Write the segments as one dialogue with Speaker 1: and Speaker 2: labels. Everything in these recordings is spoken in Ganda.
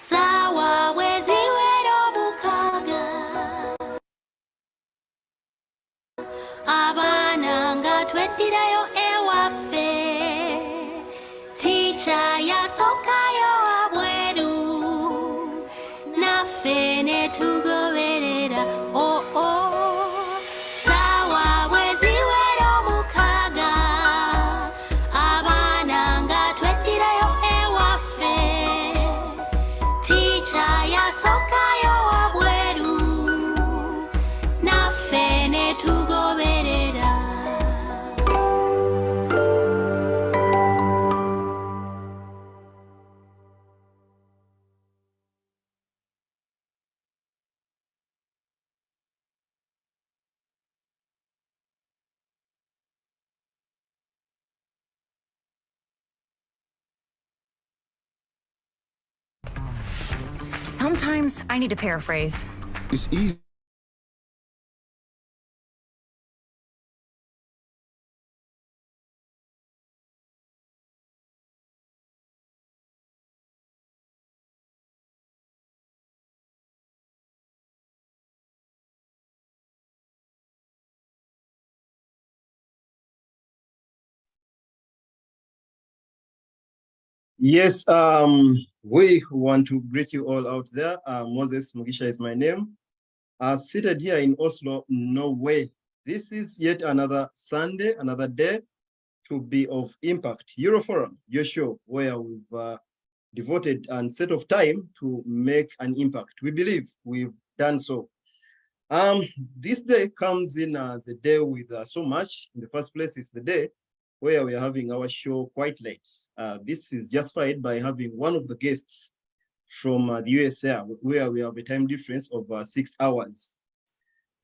Speaker 1: Sawa wezi wero mukaga Abana nga tweddirayo ewaffe Teacher yasokayo abweru Naffe ne tugoberera oh oh Sawa wezi wero mukaga Abana nga tweddirayo ewaffe Teacher yasokayo abweru Naffe ne tugoberera
Speaker 2: Sometimes I need to paraphrase.
Speaker 3: It's easy.
Speaker 4: Yes, we want to greet you all out there. Moses Mugisha is my name. Seated here in Oslo, Norway. This is yet another Sunday, another day to be of impact. Euroforum, your show, where we've devoted a set of time to make an impact. We believe we've done so. This day comes in as a day with so much. In the first place, it's the day where we are having our show quite late. This is justified by having one of the guests from the USA, where we have a time difference of 6 hours.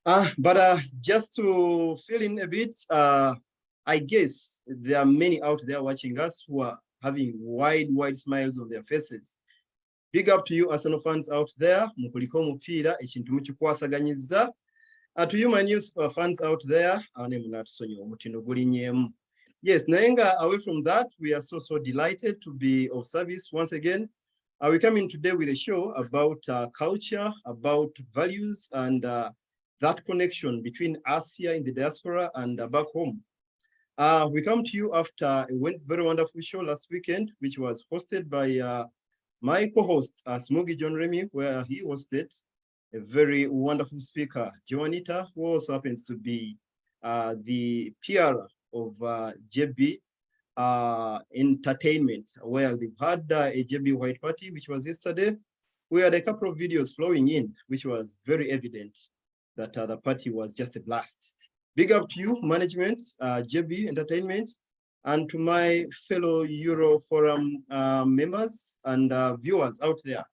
Speaker 4: But just to fill in a bit, I guess there are many out there watching us who are having wide smiles on their faces. Big up to you Arsenal fans out there. Mukuliko mupira ekintu mukikwasaganyizza. To you my news fans out there, yes, Naenga, away from that, we are so delighted to be of service once again. We come in today with a show about culture, about values, and that connection between us here in the diaspora and back home. We come to you after a very wonderful show last weekend, which was hosted by my co-host, Smogy John Remy, where he hosted a very wonderful speaker, Joanita, who also happens to be the PR of JB Entertainment, where they've had a JB White Party, which was yesterday. We had a couple of videos flowing in, which was very evident that the party was just a blast. Big up to you, management, JB Entertainment, and to my fellow Euroforum members and viewers out there.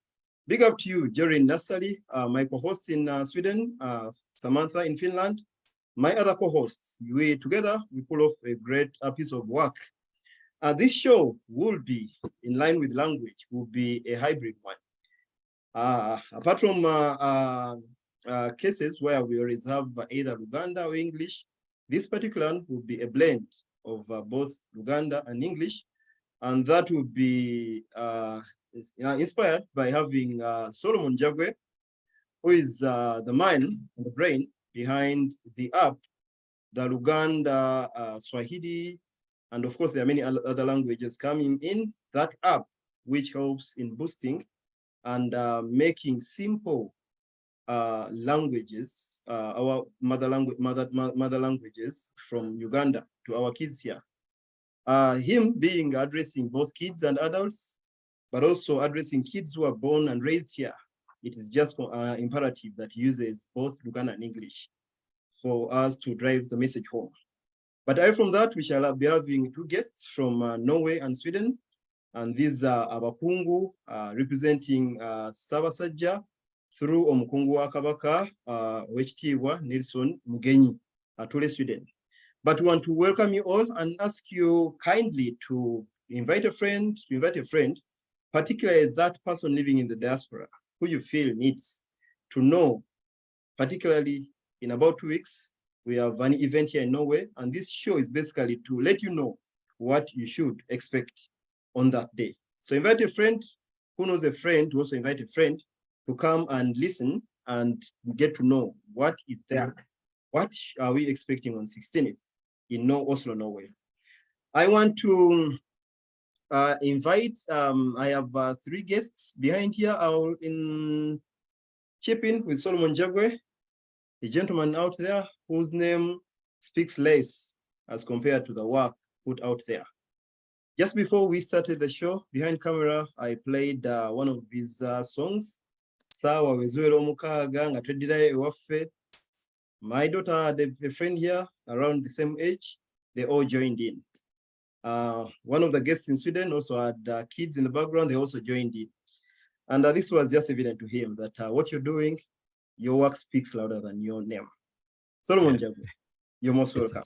Speaker 4: Big up to you, Jerry Nassali, my co-host in Sweden, Samantha in Finland, my other co-hosts. Together, we pull off a great piece of work. This show will be, in line with language, will be a hybrid one. Apart from cases where we reserve either Luganda or English, this particular one will be a blend of both Luganda and English, and that will be inspired by having Solomon Jagwe, who is the mind and the brain behind the app, the Luganda, Swahili, and of course there are many other languages coming in that app, which helps in boosting and making simple languages, our mother languages from Uganda to our kids here. Him being addressing both kids and adults, but also addressing kids who are born and raised here. It is just imperative that he uses both Luganda and English for us to drive the message home. But away from that, we shall be having two guests from Norway and Sweden. And these are Abakungu, representing Sabasajja through Omukungu wa Kabaka, Wekitiibwa Nelson Mugenyi, Tule, Sweden. But we want to welcome you all and ask you kindly to invite a friend, particularly that person living in the diaspora, who you feel needs to know, particularly in about 2 weeks, we have an event here in Norway, and this show is basically to let you know what you should expect on that day. So invite a friend who knows a friend to also invite a friend to come and listen and get to know what is there. What are we expecting on 16th in Oslo, Norway? I want to invite, I have 3 guests behind here. I'll chip in with Solomon Jagwe, a gentleman out there whose name speaks less as compared to the work put out there. Just before we started the show, behind camera, I played one of his songs. Sawa wezuelo mukaga nga tweddirayo ewaffe. My daughter had a friend here around the same age. They all joined in. One of the guests in Sweden also had kids in the background. They also joined in. And this was just evident to him that what you're doing, your work speaks louder than your name. Solomon Jagwe, you're most welcome.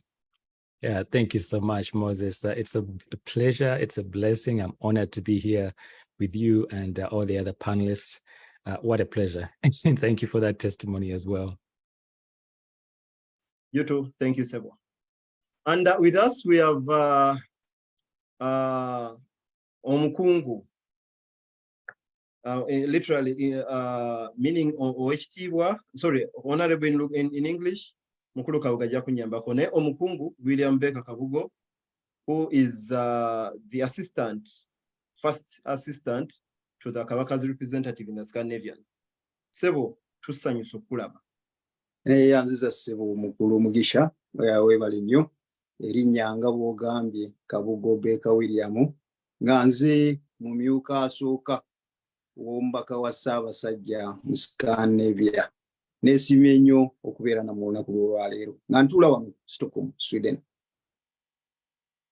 Speaker 2: Yeah, thank you so much, Moses. It's a pleasure. It's a blessing. I'm honored to be here with you and all the other panelists. What a pleasure. Thank you for that testimony as well.
Speaker 4: You too. Thank you, Sebo. And with us, we have Omukungu, literally meaning OHT, sorry, honorable in English. Mukulu Kabuga Jakunyambako ne Omukungu William Baker Kabugo, who is the first assistant to the Kabaka's representative in the Scandinavian. Sebo, tusanyusa okulaba.
Speaker 3: Yanziza Sebo Mukulu Mugisha, webale nnyo. Erinnya nga bw'ogambye Kabugo Baker William, nga nze mumyuka asooka w'omubaka wa Ssaabasajja mu Scandinavia. Nesimye nnyo okubeera na lunaku lw'olwaleero nga ntuula wano Stockholm, Sweden.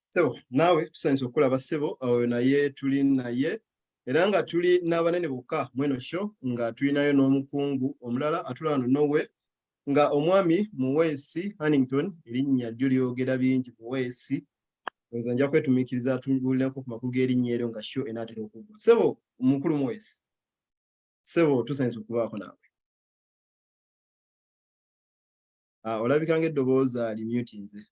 Speaker 4: Sebo, naawe tusanyusa okulaba Sebo, awo naye tuli naye era nga tuli n'abanene bokka mweno show nga tulinayo n'omukungu omulala atula wano Norway nga omwami Muweesi Hannington, erinnya ddyo lyogera bingi Muweesi, oza nja kwetumiikiriza tubuulirako ku makulu g'erinnya eryo nga show enaatera okuggwa. Sebo, omukulu Muweesi, Sebo tusanyusa okubaako naawe. Olabika ng'eddoboozi alimutinze.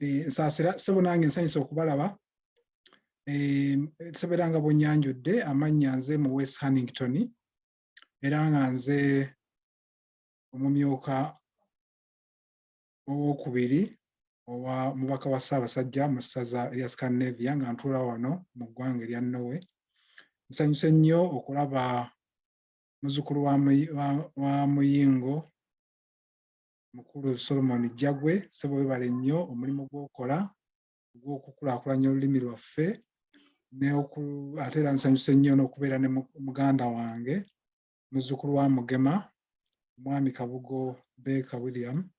Speaker 5: Nsaasira Sebo nange nsanyusa okubalaba. Sebeera nga bw'onnyanjudde, amannya nze Muweesi Hannington era nga nze omumyuka owokubiri owa mubaka wa Ssaabasajja mu ssaza erya Scandinavia nga ntuula wano mu ggwanga erya Norway. Nsanyuse nnyo okulaba muzzukulu wa Muyingo mukulu Solomon Jagwe. Sebo webale nnyo omulimu gw'okola ogw'okukulaakulanya olulimi lwaffe, ate era nsanyuse nnyo n'okubeera ne muganda wange muzzukulu wa Mugema Mwami Kabugo Baker William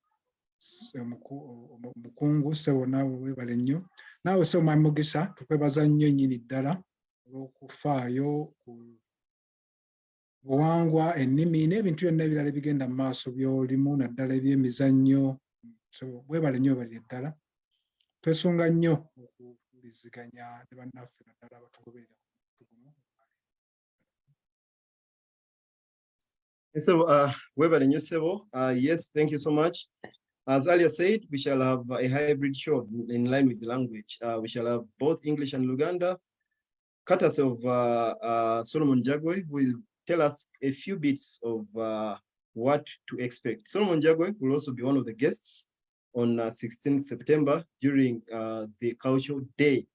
Speaker 5: mukungu. Sebo naawe webale nnyo. Naawe Sebo Mwami Mugisha, tukwebaza nnyo nnyini ddala olw'okufaayo ku buwangwa, ennimi n'ebintu byonna ebirala ebigenda mu maaso by'olimu naddala ebyemizannyo. Sebo webale nnyo webalire ddala. Twesunga nnyo okuwuliziganya ne bannaffe naddala abatugoberera.
Speaker 4: So, webale nnyo Sebo. Yes, thank you so much. As earlier said, we shall have a hybrid show in line with the language. We shall have both English and Luganda, courtesy of Solomon Jagwe, who will tell us a few bits of what to expect. Solomon Jagwe will also be one of the guests on 16th September during the Cultural Day,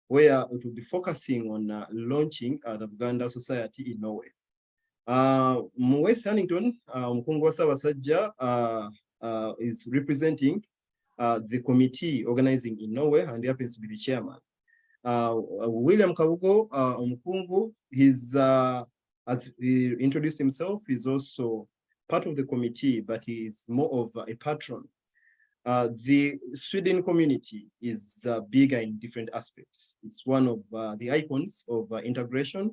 Speaker 4: where it will be focusing on launching the Buganda Society in Norway. Muweesi Hannington, Mukungu wa Ssaabasajja, is representing the committee organizing in Norway, and he happens to be the chairman. William Kabugo Omukungu, as he introduced himself, is also part of the committee, but he is more of a patron. The Sweden community is bigger in different aspects. It's one of the icons of integration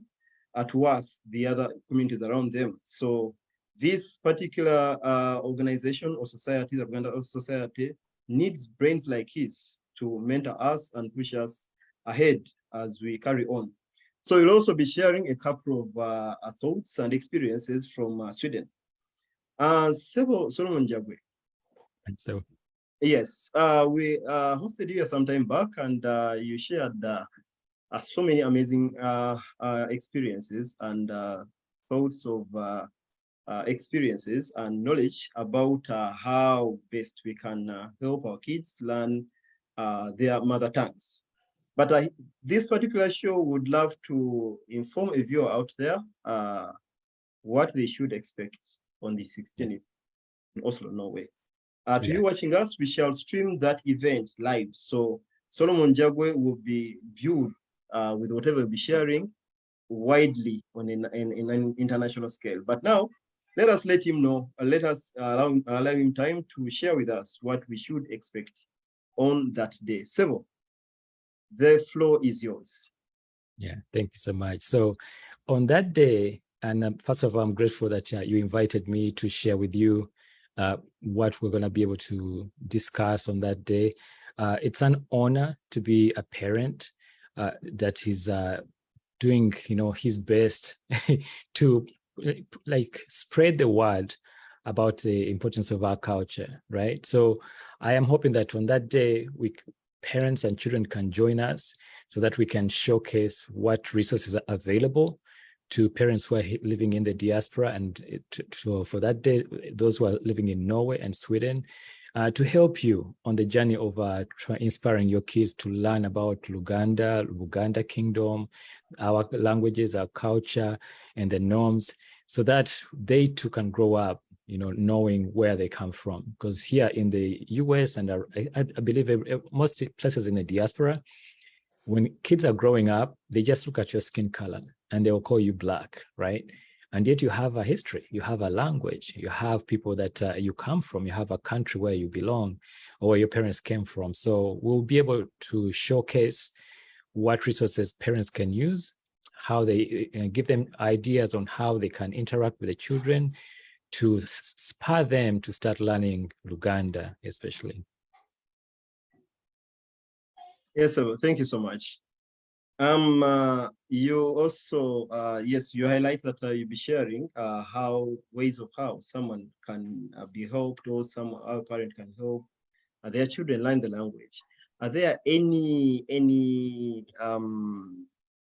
Speaker 4: towards the other communities around them. So this particular organization or society, the Buganda Society, needs brains like his to mentor us and push us ahead as we carry on. So we'll also be sharing a couple of thoughts and experiences from Sweden. Solomon Jagwe.
Speaker 2: Thanks, so.
Speaker 4: Yes, we hosted you some time back, and you shared so many amazing experiences and thoughts of experiences and knowledge about how best we can help our kids learn their mother tongues. But this particular show would love to inform a viewer out there what they should expect on the 16th in Oslo, Norway. To you watching us, we shall stream that event live. So Solomon Jagwe will be viewed with whatever we'll be sharing widely on an international scale. But now, let us let him know, let us allow him time to share with us what we should expect on that day. Sebo, the floor is yours.
Speaker 2: Yeah, thank you so much. So on that day, and first of all, I'm grateful that you invited me to share with you what we're going to be able to discuss on that day. It's an honor to be a parent that is doing, his best to like spread the word about the importance of our culture, right? So I am hoping that on that day, parents and children can join us so that we can showcase what resources are available to parents who are living in the diaspora, and for that day, those who are living in Norway and Sweden, to help you on the journey of inspiring your kids to learn about Buganda Kingdom, our languages, our culture, and the norms, so that they too can grow up, knowing where they come from. Because here in the US and I believe most places in the diaspora, when kids are growing up, they just look at your skin color and they will call you black, right? And yet you have a history, you have a language, you have people that you come from, you have a country where you belong or where your parents came from. So we'll be able to showcase what resources parents can use, how they give them ideas on how they can interact with the children to spur them to start learning Luganda, especially.
Speaker 4: Yes, sir. Thank you so much. You also, yes, you highlight that you'll be sharing ways of how someone can be helped, or our parent can help their children learn the language. Are there any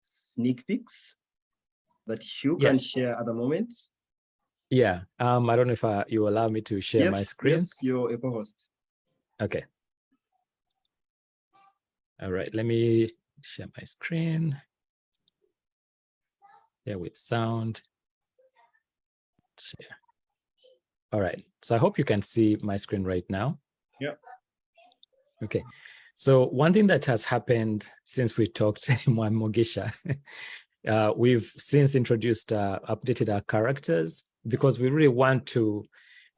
Speaker 4: sneak peeks that you can share at the moment?
Speaker 2: Yeah, I don't know if you allow me to share my screen.
Speaker 4: Yes, you're a co-host.
Speaker 2: Okay. All right, let me share my screen. There with sound. Share. All right, so I hope you can see my screen right now.
Speaker 4: Yeah.
Speaker 2: Okay, so one thing that has happened since we talked, Mogisha, we've since introduced, updated our characters, because we really want to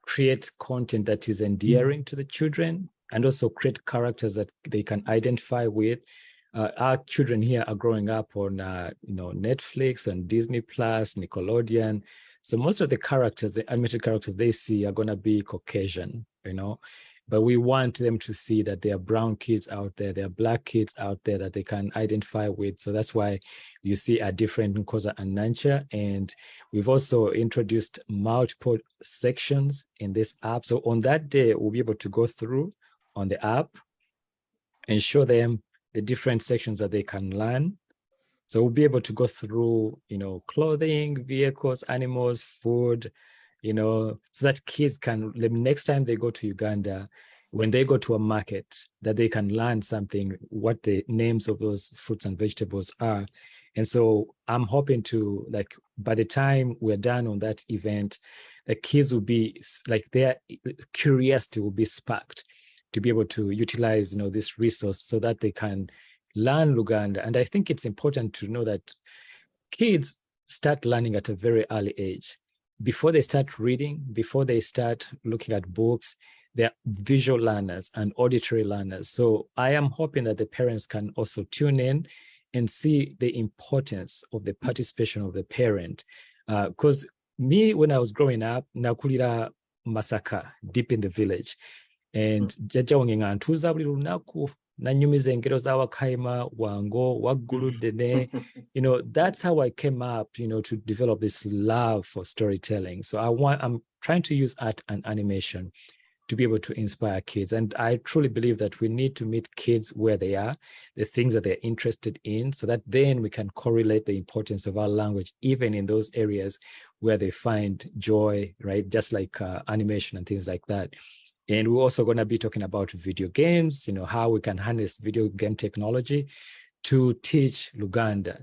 Speaker 2: create content that is endearing to the children, and also create characters that they can identify with. Our children here are growing up on, Netflix and Disney Plus, Nickelodeon. So most of the characters, the animated characters they see are going to be Caucasian, but we want them to see that there are brown kids out there, there are black kids out there that they can identify with. So that's why you see a different Nkosa and Nancha. And we've also introduced multiple sections in this app. So on that day, we'll be able to go through on the app and show them the different sections that they can learn. So we'll be able to go through, clothing, vehicles, animals, food, so that kids can, next time they go to Uganda, when they go to a market, that they can learn something, what the names of those fruits and vegetables are. And so I'm hoping to, by the time we're done on that event, the kids will be, their curiosity will be sparked to be able to utilize, this resource so that they can learn Luganda. And I think it's important to know that kids start learning at a very early age. Before they start reading, before they start looking at books, they're visual learners and auditory learners. So I am hoping that the parents can also tune in and see the importance of the participation of the parent. Because me, when I was growing up, nakulira Masaka, deep in the village. And jaja wange nga ntuuza buli lunaku nanyumiza engero za Wakaima, Wango, Waggulu, Dene. That's how I came up, to develop this love for storytelling. So I'm trying to use art and animation to be able to inspire kids. And I truly believe that we need to meet kids where they are, the things that they're interested in, so that then we can correlate the importance of our language, even in those areas where they find joy, right? Just like animation and things like that. And we're also going to be talking about video games, how we can harness video game technology to teach Luganda.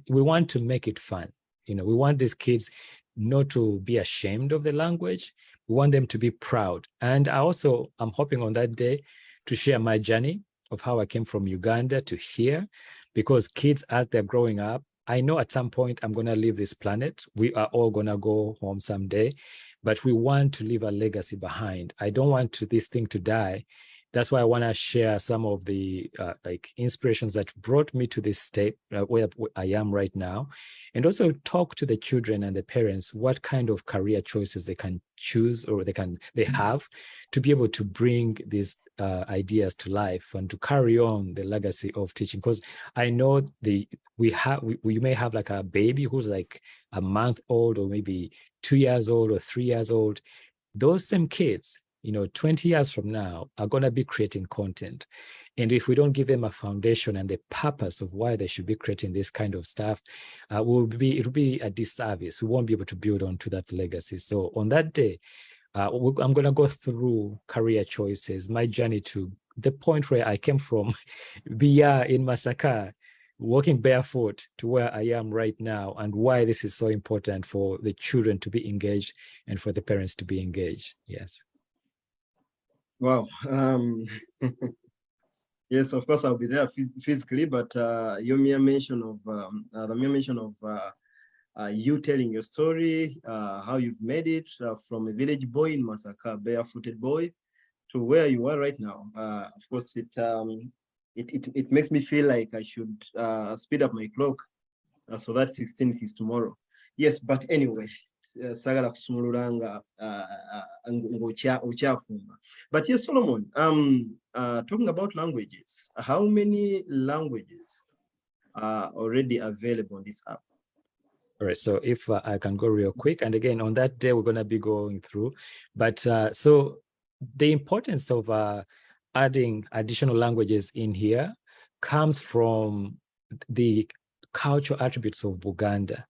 Speaker 2: We want to make it fun. We want these kids not to be ashamed of the language. We want them to be proud. And I'm hoping on that day to share my journey of how I came from Uganda to here, because kids, as they're growing up, I know at some point I'm going to leave this planet. We are all going to go home someday, but we want to leave a legacy behind. I don't want this thing to die. That's why I want to share some of the inspirations that brought me to this state where I am right now, and also talk to the children and the parents what kind of career choices they can choose or they have to be able to bring these ideas to life and to carry on the legacy of teaching. Because I know we may have like a baby who's like a month old or maybe 2 years old or 3 years old. Those same kids, 20 years from now are going to be creating content. And if we don't give them a foundation and the purpose of why they should be creating this kind of stuff, it'll be a disservice. We won't be able to build onto that legacy. So on that day, I'm going to go through career choices, my journey to the point where I came from, Biya in Masaka, walking barefoot to where I am right now, and why this is so important for the children to be engaged and for the parents to be engaged. Yes.
Speaker 4: Wow. Yes, of course I'll be there physically, but your mere mention of you telling your story, how you've made it from a village boy in Masaka, barefooted boy, to where you are right now. Of course, it makes me feel like I should speed up my clock, so that 16th is tomorrow. Yes, but anyway. Sagala kusumuluranga ngokyafumba. But yes, Solomon, talking about languages, how many languages are already available on this app?
Speaker 2: All right, so if I can go real quick, and again, on that day, we're going to be going through, but so the importance of adding additional languages in here comes from the cultural attributes of Buganda.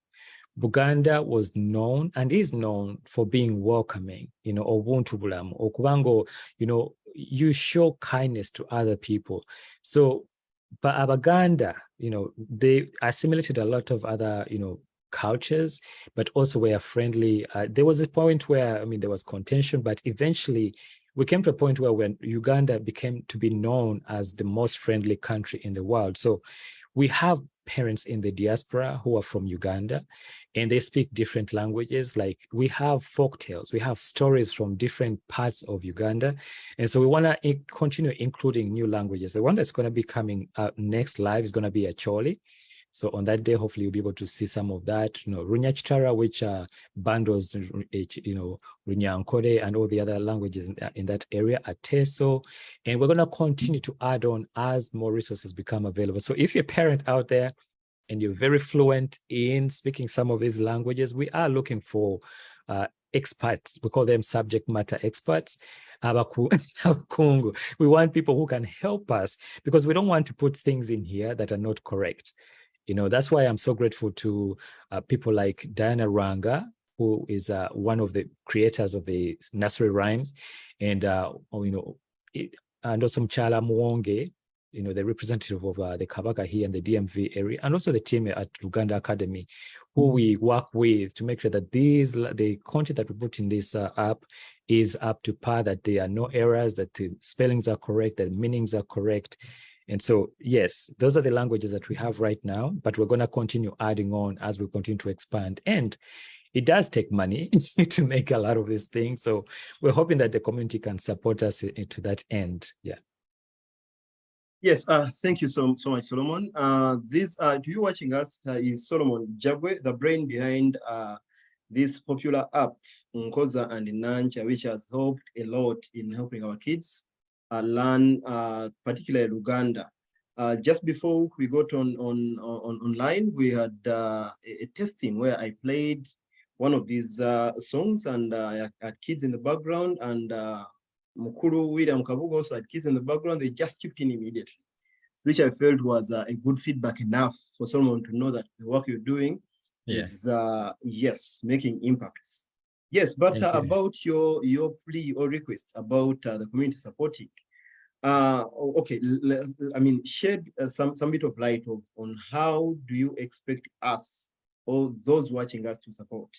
Speaker 2: Buganda was known and is known for being welcoming, obuntu bulamu, okubango, you show kindness to other people. So, but Abaganda, they assimilated a lot of other, cultures, but also were friendly. There was a point where, there was contention, but eventually we came to a point where when Uganda became to be known as the most friendly country in the world. So we have parents in the diaspora who are from Uganda, and they speak different languages. Like we have folk tales, we have stories from different parts of Uganda. And so we want to continue including new languages. The one that's going to be coming out next live is going to be Acholi. So on that day, hopefully you'll be able to see some of that, Runyachitara, which bundles, Runyankore and all the other languages in that area, Ateso. And we're going to continue to add on as more resources become available. So if you're a parent out there and you're very fluent in speaking some of these languages, we are looking for experts. We call them subject matter experts. We want people who can help us, because we don't want to put things in here that are not correct. That's why I'm so grateful to people like Diana Ranga, who is one of the creators of the nursery rhymes, and also Mchala Mwonge, the representative of the Kabaka here in the DMV area, and also the team at Uganda Academy, who we work with to make sure that the content that we put in this app is up to par, that there are no errors, that the spellings are correct, that the meanings are correct. And so, yes, those are the languages that we have right now, but we're going to continue adding on as we continue to expand. And it does take money to make a lot of these things. So we're hoping that the community can support us to that end. Yeah.
Speaker 4: Yes, thank you so much, Solomon. To you watching us is Solomon Jagwe, the brain behind this popular app, Nkoza and Nancha, which has helped a lot in helping our kids learn, particularly Luganda. Just before we got online, we had a testing where I played one of these songs, and I had kids in the background, and Mukuru William Kabuga also had kids in the background. They just chipped in immediately, which I felt was a good feedback enough for someone to know that the work you're doing is, yes, making impacts. Yes, but about your plea or request about the community supporting, okay, I mean, shed some bit of light on how do you expect us or those watching us to support?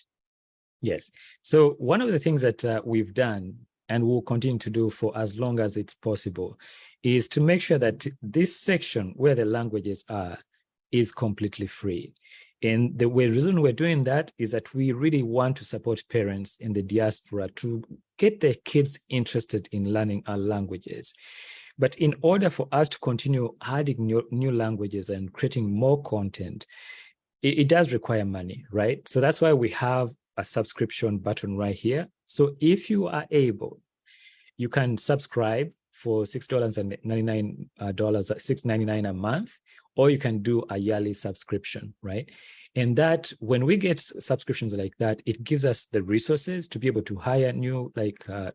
Speaker 2: Yes. So one of the things that we've done and will continue to do for as long as it's possible is to make sure that this section where the languages are is completely free. And the reason we're doing that is that we really want to support parents in the diaspora to get their kids interested in learning our languages. But in order for us to continue adding new languages and creating more content, it does require money, right? So that's why we have a subscription button right here. So if you are able, you can subscribe for $6.99, $6.99 a month, or you can do a yearly subscription, right? And that when we get subscriptions like that, it gives us the resources to be able to hire new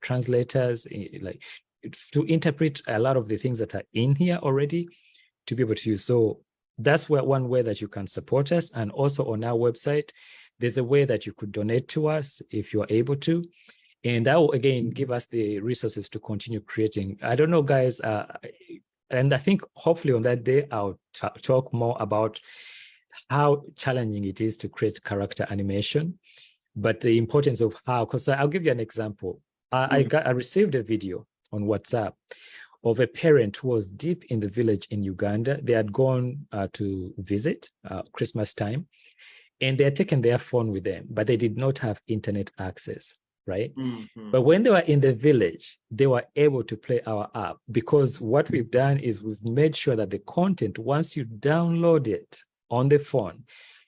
Speaker 2: translators, like to interpret a lot of the things that are in here already to be able to use. So that's one way that you can support us. And also on our website, there's a way that you could donate to us if you're able to. And that will, again, give us the resources to continue creating. I don't know, guys, and I think hopefully on that day, I'll talk more about how challenging it is to create character animation, but the importance of how, because I'll give you an example. I received a video on WhatsApp of a parent who was deep in the village in Uganda. They had gone to visit Christmas time, and they had taken their phone with them, but they did not have internet access, right? But when they were in the village, they were able to play our app, because what we've done is we've made sure that the content, once you download it on the phone,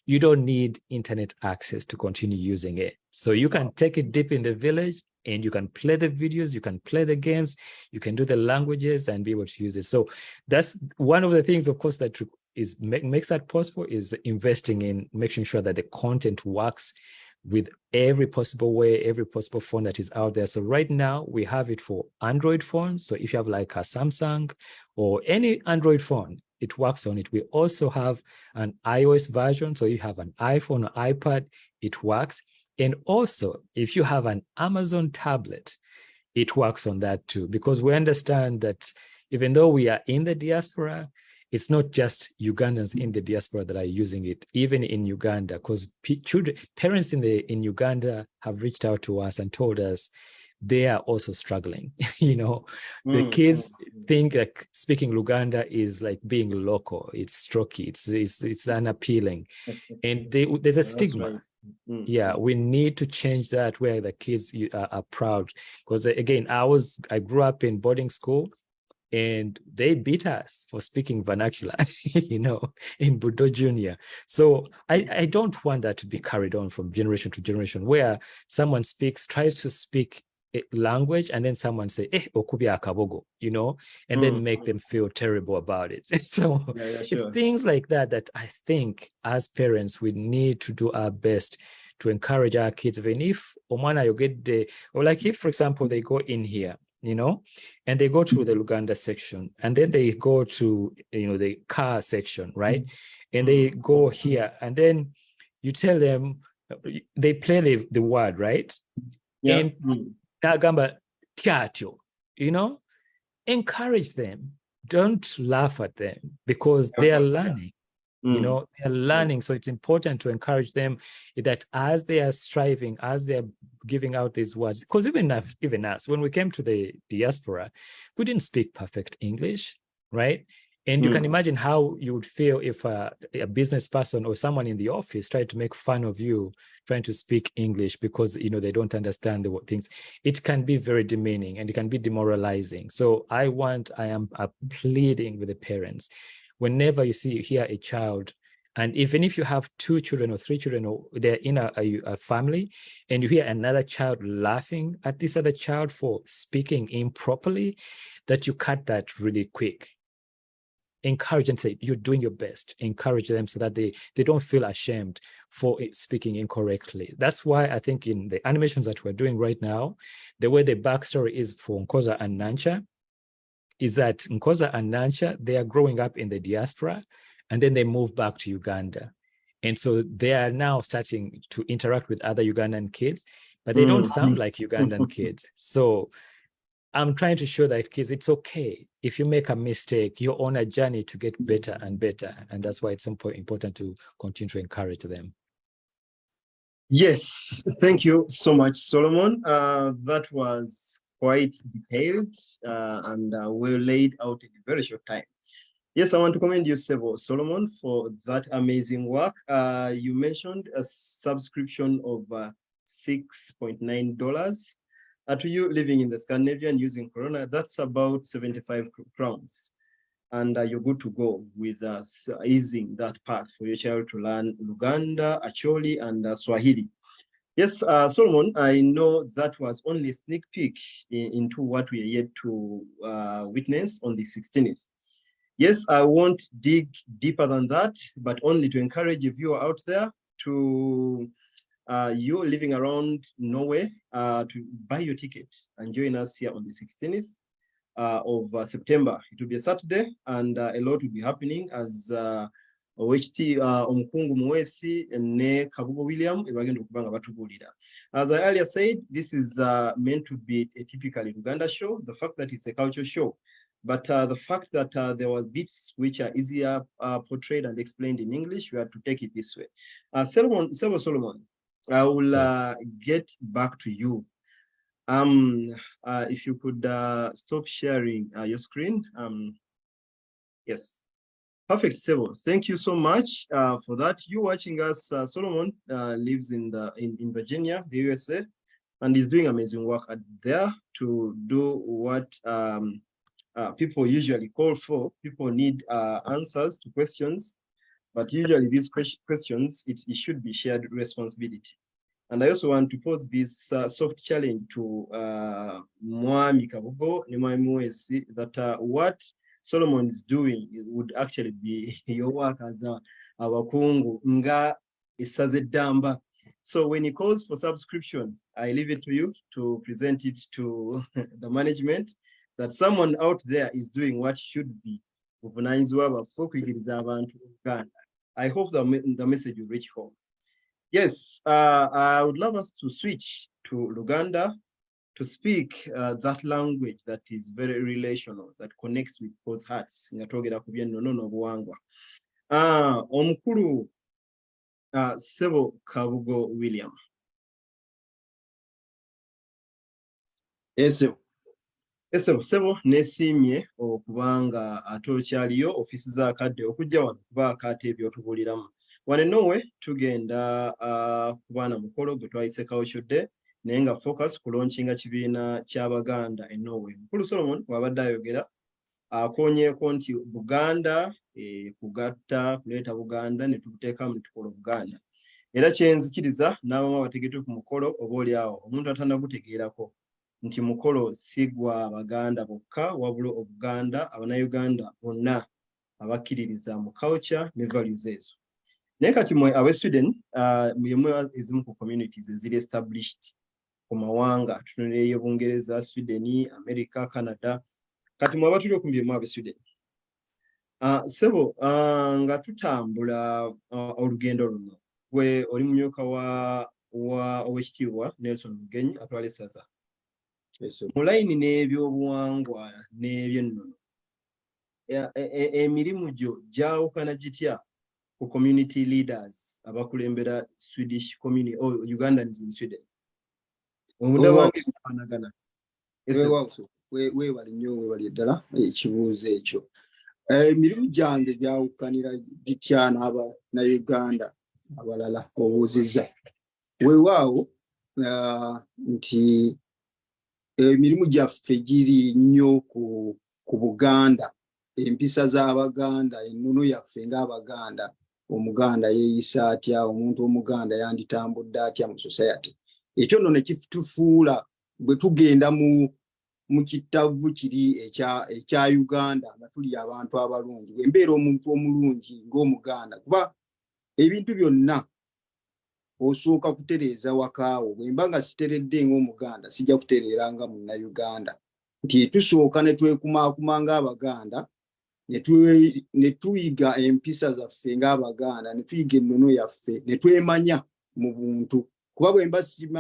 Speaker 2: you don't need internet access to continue using it. So you can take it deep in the village and you can play the videos, you can play the games, you can do the languages and be able to use it. So that's one of the things, of course, that makes that possible, is investing in making sure that the content works with every possible way, every possible phone that is out there. So right now we have it for Android phones. So if you have like a Samsung or any Android phone, it works on it. We also have an iOS version. So you have an iPhone or iPad, it works. And also, if you have an Amazon tablet, it works on that too, because we understand that even though we are in the diaspora, it's not just Ugandans in the diaspora that are using it, even in Uganda, because parents in Uganda have reached out to us and told us they are also struggling. The kids think like speaking Luganda is like being local. It's strokey. It's unappealing, and there's a stigma.
Speaker 4: Right.
Speaker 2: Yeah, we need to change that, where the kids are proud. Because again, I grew up in boarding school, and they beat us for speaking vernacular, in Budo Junior. So I don't want that to be carried on from generation to generation, where someone tries to speak a language, and then someone say, okubya akabogo, and then make them feel terrible about it. So
Speaker 4: Sure.
Speaker 2: It's things like that I think as parents, we need to do our best to encourage our kids. Even if omwana yogedde, or like if, for example, they go in here, and they go to the Luganda section, and then they go to, the car section, right? And they go here, and then you tell them, they play the word, right?
Speaker 4: Yeah.
Speaker 2: And Nagamba tiatyo, encourage them. Don't laugh at them, because they are learning. They're learning. So it's important to encourage them that as they are striving, as they're giving out these words, because even us, when we came to the diaspora, we didn't speak perfect English, right? And you can imagine how you would feel if a business person or someone in the office tried to make fun of you trying to speak English because, they don't understand the things. It can be very demeaning and it can be demoralizing. So I am pleading with the parents, whenever you hear a child, and even if you have 2 children or 3 children, or they're in a family, and you hear another child laughing at this other child for speaking improperly, that you cut that really quick. encourage and say, you're doing your best. Encourage them so that they don't feel ashamed for speaking incorrectly. That's why I think in the animations that we're doing right now, the way the backstory is for Nkoza and Nancha is that Nkoza and Nancha, they are growing up in the diaspora and then they move back to Uganda. And so they are now starting to interact with other Ugandan kids, but they don't sound like Ugandan kids. So I'm trying to show that kids, it's okay. If you make a mistake, you're on a journey to get better and better. And that's why it's important to continue to encourage them.
Speaker 4: Yes, thank you so much, Solomon. That was quite detailed and well laid out in a very short time. Yes, I want to commend you, Solomon, for that amazing work. You mentioned a subscription of $6.9. To you living in the Scandinavia and using Corona, that's about 75 crowns. And you're good to go with easing that path for your child to learn Luganda, Acholi, and Swahili. Yes, Solomon, I know that was only a sneak peek into what we are yet to witness on the 16th. Yes, I won't dig deeper than that, but only to encourage a viewer out there to you're living around Norway to buy your ticket and join us here on the 16th of September. It will be a Saturday and a lot will be happening as OHT Omukungu Mwesi ne Kabugo William ebagenda okubanga batubulira. As I earlier said, this is meant to be a typical Uganda show, the fact that it's a culture show. But the fact that there was bits which are easier portrayed and explained in English, we have to take it this way. Solomon, I will get back to you. If you could stop sharing your screen. Yes, perfect, Sebo. Thank you so much for that. You watching us, Solomon lives in Virginia, the USA, and is doing amazing work there to do what people usually call for. People need answers to questions. But usually these questions, it should be shared responsibility. And I also want to pose this soft challenge to Mwami Kabugo, Mwami Mwesi, that what Solomon is doing would actually be your work as a wakungu nga isazedamba. So when he calls for subscription, I leave it to you to present it to the management that someone out there is doing what should be. I hope the message will reach home. Yes, I would love us to switch to Luganda to speak that language that is very relational, that connects with people's hearts. Omukulu Sebo Kabugo William.
Speaker 3: Yes,
Speaker 4: Sebo nesimye okubanga atokyaliyo ofisi za kadde okujja wano kuba akate ebyotubuliramu. Wano Norway tugenda kubaana mukolo gwe twayise Culture Day naye nga focus ku launchinga kibiina ky'Abaganda e Norway. Mukulu Solomon wabadde ayogera akonyeeko nti Buganda kugatta kuleeta Buganda ne tuteekamu ne tukola Buganda. Era kyenzikiriza n'abamu abategete ku mukolo oba oli awo omuntu atannagutegeerako nti mukolo sigwa Abaganda bokka wabula Obuganda Abanayuganda bonna abakkiririza mu culture ne values ezo. Naye kati mwe abe Sweden mwemwe ezimu ku communities eziri established ku mawanga tutunulireyo Bungereza, Sweden, America, Canada. Kati mwe abatuli okumbi mwe abe Sweden. Sebo nga tutambula olugendo luno gwe oli mumyuka wa owekitiibwa Nelson Mugenyi atwala essaza. Mu layini n'ebyobuwangwa n'ebyennono emirimu gyo gyawukana gitya ku community leaders abakulembera Swedish community or Ugandans in Sweden? Omunda wange kufanagana.
Speaker 3: Weebali nnyo weebali ddala ekibuuzo ekyo. Emirimu gyange gyawukanira gitya na Uganda abalala obuuzizza. Weewaawo nti emirimu gyaffe giri nnyo ku Buganda. Empisa z'Abaganda, ennono yaffe ng'Abaganda. Omuganda yeeyisa atya, omuntu Omuganda yanditambudde atya mu society. Ekyo nno ne kitufuula bwe tugenda mu mu kitavu kiri ekya Uganda nga tuli abantu abalungi embeera omuntu omulungi ng'Omuganda kuba ebintu byonna osooka kutereeza wakaawo bwe mba nga siteredde ng'Omuganda sijja kutereeranga Munnayuganda nti tusooka ne twekumaakuma ng'Abaganda ne tuyiga empisa zaffe ng'Abaganda ne tuyiga ennono yaffe ne twemanya mu buntu kuba bwe mba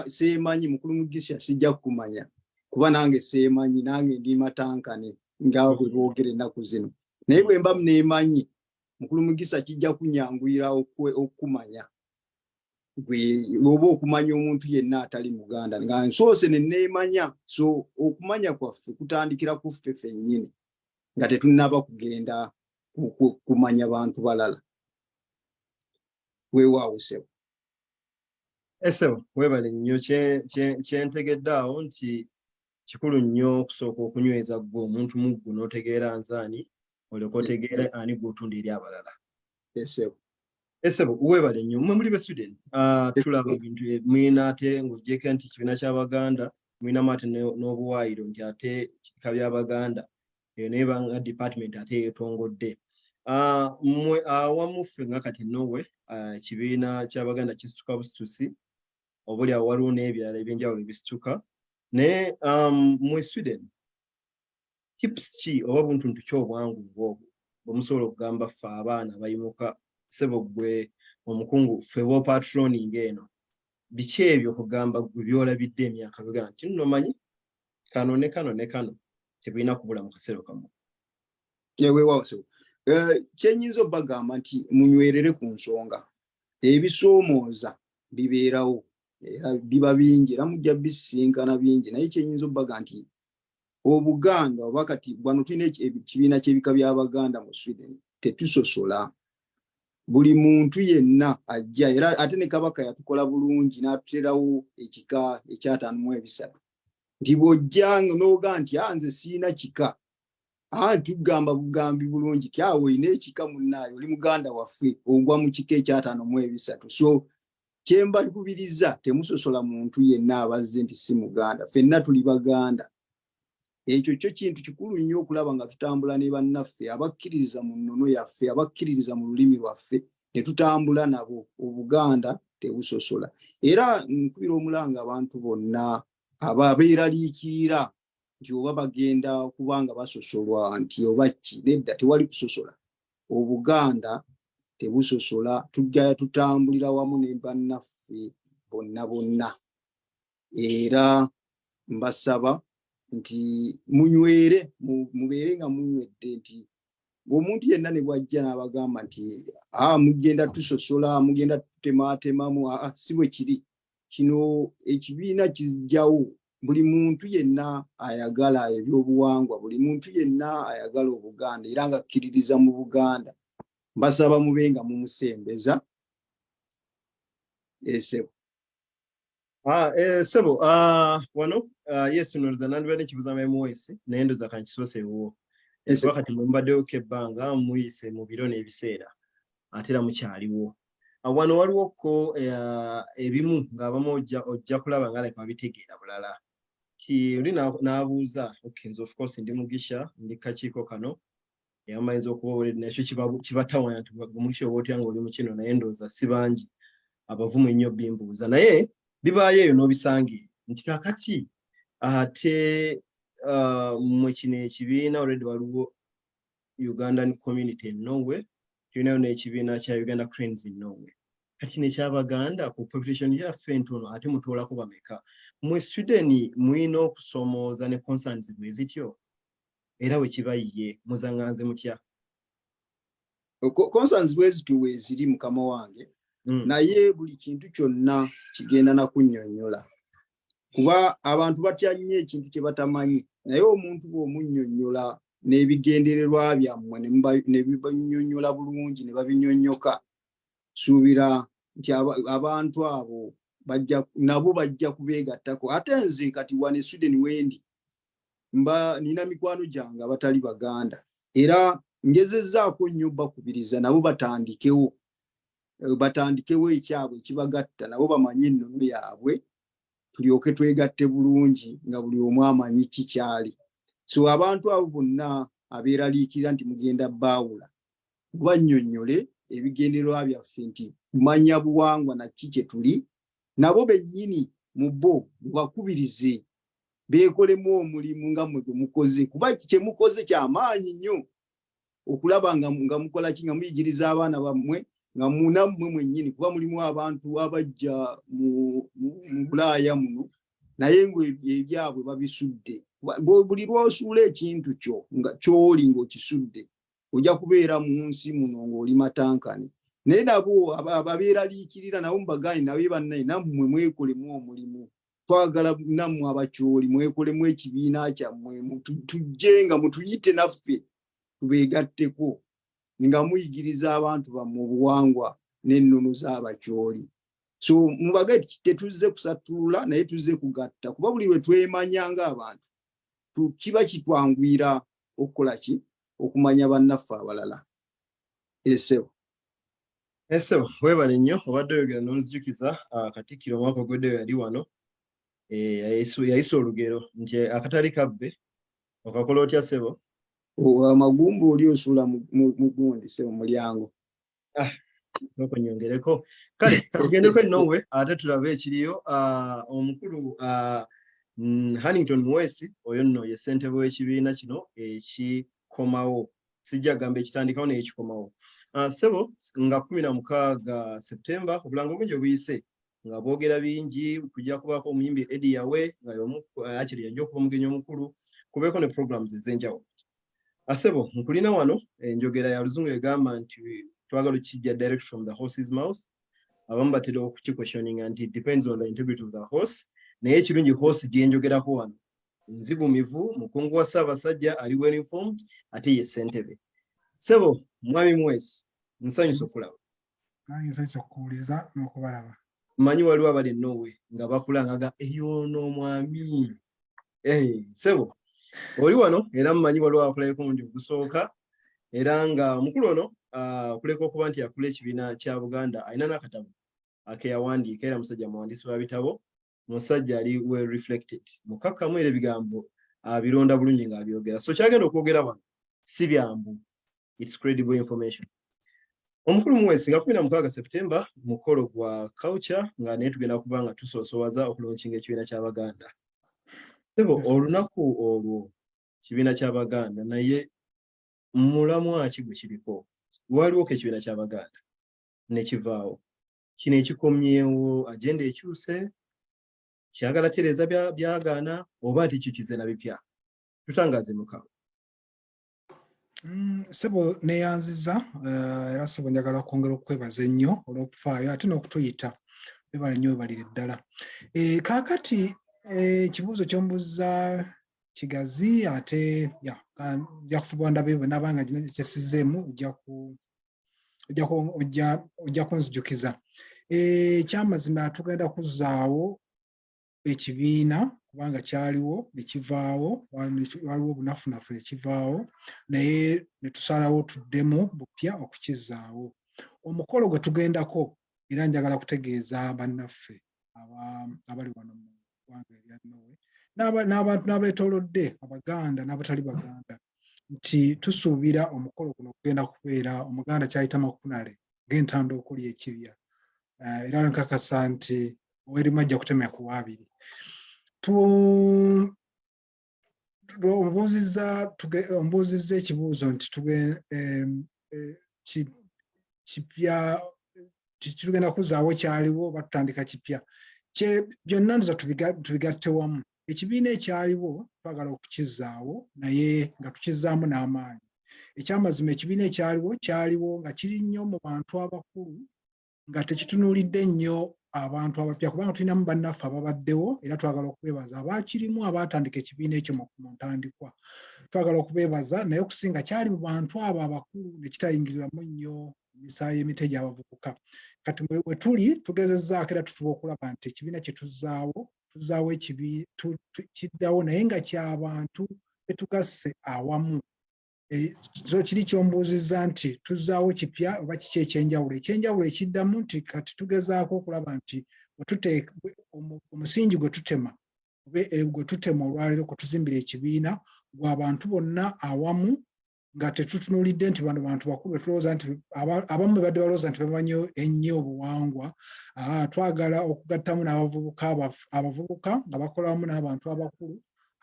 Speaker 3: seemanyi Mukulu Mugisha sijja kumanya kuba nange seemanyi nange ndi matankane nga bwe boogera ennaku zino naye bwe mba neemanyi Mukulu Mugisha kijja kunyanguyira okumanya oba okumanya omuntu yenna atali Muganda nga nsoose ne neemanya so okumanya kwaffe kutandikira ku ffe ffennyini nga tetunnaba kugenda kumanya bantu balala weewaawo Ssebo.
Speaker 4: Ssebo weebale nnyo kyentegedde awo nti kikulu nnyo okusooka okunyweza gwe omuntu muggu n'otegeera nzaani olyoka otegeera ani gw'otunda eri abalala. Ssebo weebale nnyo mmwe muli be Sweden tulaba ebintu mwina ate ng'oggyeko nti ekibiina ky'Abaganda mwinamu ate n'obuwaayiro nti ate ekika by'Abaganda naye banga department ate yeetongodde mmwe awamu ffe nga kati Norway ekibiina ky'Abaganda kisituka busitusi obuli awo waliwo n'ebirala ebyenjawulo ebisituka naye mu Sweden tips ki oba buntuntu ki obwangu obwo bwemusobola okugamba ffe abaana abayimuka Ssebo gwe omukungu ffe b'opatroning eno biki ebyo okugamba gwe byolabidde emyaka biga nti nno manyi kano ne kano ne kano tebirina kubula mu kaseera kamu.
Speaker 3: Weewaawo Ssebo kyenyinza obbagamba nti munywerere ku nsonga ebisoomooza bibeerawo era biba bingi era mujja bisinkana bingi naye kyenyinza obbaga nti Obuganda oba kati wano tulina ekibiina ky'ebika by'Abaganda mu Sweden tetusosola buli muntu yenna ajja era ate ne Kabaka yatukola bulungi n'atuterawo ekika ekya-53 nti bw'ojja n'oga nti nze siina kika tugamba bugambi bulungi ti awo olina ekika munnaayo oli Muganda waffe ogwa mu kika ekya-53 so kyemba kubiriza temusosola muntu yenna abazze nti si Muganda ffenna tuli Baganda ekyo kyo kintu kikulu nnyo okulaba nga tutambula ne bannaffe abakkiririza mu nnono yaffe abakkiririza mu lulimi lwaffe ne tutambula nabo Obuganda tebusosola era nkubira omulanga abantu bonna abeeraliikirira nti oba bagenda kubanga basosolwa nti oba ki nedda tewali kusosola Obuganda tebusosola tujja tutambulira wamu ne bannaffe bonna era mbasaba nti munywere mubeere nga munywedde nti omuntu yenna ne bwajja n'abagamba nti mugenda tusosola mugenda tutemaatemamu si bwe kiri kino ekibiina kijjawo buli muntu yenna ayagala ebyobuwangwa buli muntu yenna ayagala Obuganda era nga akkiririza mu Buganda mbasaba mube nga mumusembeza Ssebo.
Speaker 4: Ssebo wano yes nolza nandibadde nkibuzamu MOS naye ndoza kankisoseewo kuba kati mumbaddeyo ebbanga muyise mu biro n'ebiseera ate era mukyaliwo wano waliwoko ebimu ng'abamu ojja kulaba nga leka babitegeera bulala ti oli n'abuuza nze of course ndi Mugisha ndi kakiiko kano yamayinza okuba nakyo kibatawanya nti Mugisha oba otya ng'oli mu kino naye ndowooza si bangi abavumu ennyo bimbuuza naye bibaayo eyo n'obisange nti kakati ate mwe kino ekibiina already waliwo Ugandan community in Norway tulinayo n'ekibiina kya Uganda Cranes in Norway kati nekyabaganda ku population yaffe ntono ate mutoolako bameka mwe Sweden mwina okusomooza ne concerns bwe zityo era we kibayiye muzaŋŋanze mutya
Speaker 3: concerns bwe zityo we ziri mukama wange naye buli kintu kyonna kigenda na kunnyonnyola kuba abantu batya nnyo ekintu kye batamanyi naye omuntu bw'omunnyonnyola n'ebigendererwa byammwe ne bibannyonnyola bulungi ne babinnyonnyoka suubira nti abantu abo nabo bajja kubeegattako ate nze kati wane Sweden wendi nina mikwano gyange abatali Baganda era ngezezzaako nnyo bakubiriza nabo batandikewo ekyabwe ekibagatta nabo bamanye ennono yaabwe tulyoke twegatte bulungi nga buli omu amanyi kikyali. So abantu abo bonna abeeraliikirira nti mugenda baawula bannyonnyole ebigendererwa byaffe nti kumanya buwangwa na kiki tuli, nabo bennyini mu bo bakubirize beekolemu omulimu nga mwe mukoze, kuba kye mukoze kyamaanyi nnyo okulaba nga mukola ki, nga muyigiriza abaana bammwe nga munammwe mwennyini, kuba mulimu abantu abajja mu Bulaaya muno naye ng'ebyabwe babisudde. Buli lw'osuula ekintu kyo nga ky'oli ng'okisudde ojja kubeera mu nsi muno ng'oli matankane. Naye nabo ababeeraliikirira nabo mubagaanyi nabe bannaye nammwe mwekolemu omulimu. Twagala nammwe abakyoli mwekolemu ekibiina kyammwe, tujje nga mutuyite naffe tubeegatteko nga muyigiriza abantu bammwe obuwangwa n'ennono z'abakyoli. So mubagaanyi tetuzze kusatulula naye tuzze kugatta, kuba buli lwe twemanya ng'abantu kiba kitwanguyira okukola ki, okumanya bannaffe abalala. Esebo
Speaker 4: webale nnyo, obadde oyogera n'onzijukiza Katikkiro omwaka ogweddeyo yali wano yayisa olugero nti akatali kabbe okakola otya Sebo?
Speaker 3: Amagumba oli osuula mu gundi Sebo mulyango.
Speaker 4: Nokunyongereko kale tugendeko Norway ate tulabe ekiriyo. Omukulu Hannington Mwesi oyo nno ye ssentebe w'ekibiina kino ekikomawo, sijja gamba ekitandikawo naye ekikomawo. Sebo nga 16 Septemba obulango bungi obuyise nga boogera bingi, kujja kubaako omuyimbi Eddie Yawe nga akiri yajja okuba omugenyi omukulu, kubeeko ne programs ez'enjawulo. Sebo nkulina wano enjogera ya Luzungu egamba nti twagala okijja direct from the horse's mouth. Abamu batera okukiquestioninga nti it depends on the integrity of the horse. Naye ekirungi horse gye njogerako wano nzigumivu, mukungu wa Ssaabasajja ali well informed ate ye ssentebe. Sebo mwami Mwesi nsanyusa okulaba.
Speaker 5: Nsanyusa okukuwuliza n'okubalaba.
Speaker 4: Mmanyi waliwo abali Norway nga bakulangaga eyo n'omwami. Sebo oli wano era mmanyi waliwo akulayeko omundi ogusooka era nga mukulu ono okuleka okuba nti akula ekibiina kya Buganda alina n'akatabo akeyawandiika era musajja muwandiisi wa bitabo, musajja ali well reflected, mukakkamu era ebigambo abironda bulungi ng'abyogera. So kyagenda okwogera wano si byambu, it's credible information. Omukulu Mwesi nga 16 Septemba mukolo gwa culture nga naye tugenda kuba nga tusoosowaza okulonkinga ekibiina ky'Abaganda. Sebo olunaku olwo kibiina ky'Abaganda naye mulamwa ki gwe kiriko? Waliwo ke ekibiina ky'Abaganda ne kivaawo, kino ekikomyewo agenda ekyuse, kyagala tereeza byagaana oba tikikize na bipya? Tutangaaze Mukama.
Speaker 5: Sebo neyanziza era Sebo njagala kwongera okwebaza ennyo olw'okufaayo ate n'okutuyita. Webale nnyo, webalire ddala. Kaakati ekibuuzo ky'ombuuza kigazi ate ojja kufuba ndabe nabanga kyesizeemu ojja kunzijukiza. Kyamazima tugenda kuzzaawo ekibiina kubanga kyaliwo ne kivaawo, waliwo obunafunafu ne kivaawo, naye ne tusalawo tuddemu bupya okukizzaawo. Omukolo gwe tugendako era njagala kutegeeza bannaffe abali wano mu ggwanga erya Norway n'abantu n'abeetoolodde Abaganda n'abatali Baganda nti tusuubira omukolo guno kugenda kubeera Omuganda kyayita makunale g'entanda okulya ekibya, era nkakasa nti ow'erimu ajja kutemya ku waabiri. Ombuuzizza ekibuuzo nti kipya tugenda kuzzaawo kyaliwo oba tutandika kipya. Byonna ndoza tubigatte wamu. Ekibiina ekyaliwo twagala okukizzaawo naye nga tukizzaamu n'amaanyi. Ekyamazima ekibiina kyaliwo nga kiri nnyo mu bantu abakulu nga tekitunuulidde nnyo abantu abapya kubanga tulinamu bannaffe ababaddewo era twagala okubeebaza abaakirimu abaatandika ekibiina ekyo mu ntandikwa. Twagala okubeebaza naye okusinga kyali mu bantu abo abakulu ne kitayingiriramu nnyo emisaayi emite gy'abavubuka. Kati we tuli tugezezzaako era tufuba okulaba nti ekibiina kye tuzzaawo kiddawo naye nga ky'abantu betugasse awamu. Kiri kyombuuzizza nti tuzzaawo kipya oba kiki ekyenjawulo? Ekyenjawulo ekiddamu nti kati tugezaako okulaba nti omusingi gwe tutema gwe tutema olwaleero kwe tuzimbira ekibiina gw'abantu bonna awamu nga tetutunuulidde nti bano bantu bakulu tulowooza nti abamu badde balowooza nti bamanyi ennyo obuwangwa. Twagala okugattamu n'abavubuka nga bakola wamu n'abantu abakulu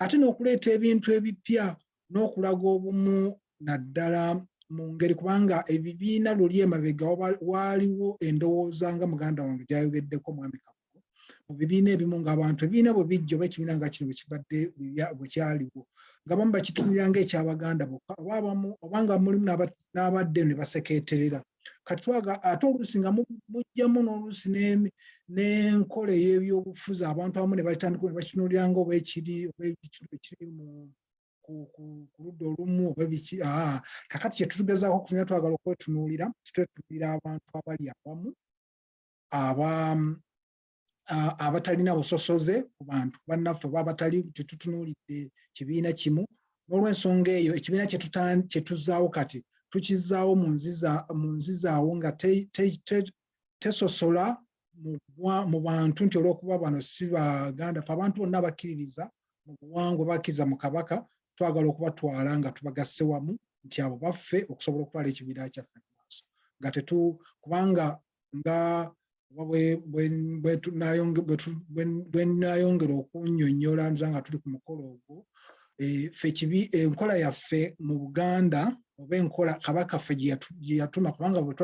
Speaker 5: ate n'okuleeta ebintu ebipya n'okulaga obumu naddala mu ngeri kubanga ebibiina luli emabega waaliwo endowooza nga muganda wange gy'ayogeddeko mwami Kabugo mu bibiina ebimu ng'abantu ebibiina bwe bijja oba ekibiina nga kino bwe kyaliwo nga bamu bakitunira ng'ekyabaganda bokka obanga mulimu n'abadde ne basekeeterera kati ate oluusi nga mujjamu n'oluusi n'enkola ey'ebyobufuzi abantu abamu ne batandika ne bakitunulira nga oba ekiri ku ludda olumu oba biki kakati kyetugezaako okufunira twagala okwetunuulira twetunuulira abantu abali awamu abatalina busosoze ku bantu bannaffe oba abatali tetutunuulidde kibiina kimu n'olw'ensonga eyo ekibiina kyetuzaawo kati tukizaawo mu nzizaawo nga tesosola mu bantu nti olw'okuba bano si baganda ffe abantu bonna bakkiririza mu buwangwa bakkiriza mu kabaka twagala okubatwala nga tubagasse wamu nti abo baffe okusobola okutwala ekibiina kyaffe mu maaso nga kubanga nga bwe nayongera okunnyonnyola nza nga tuli ku mukolo ogwo enkola yaffe mu Buganda oba enkola kabaka ffe gye yatuma kubanga bwe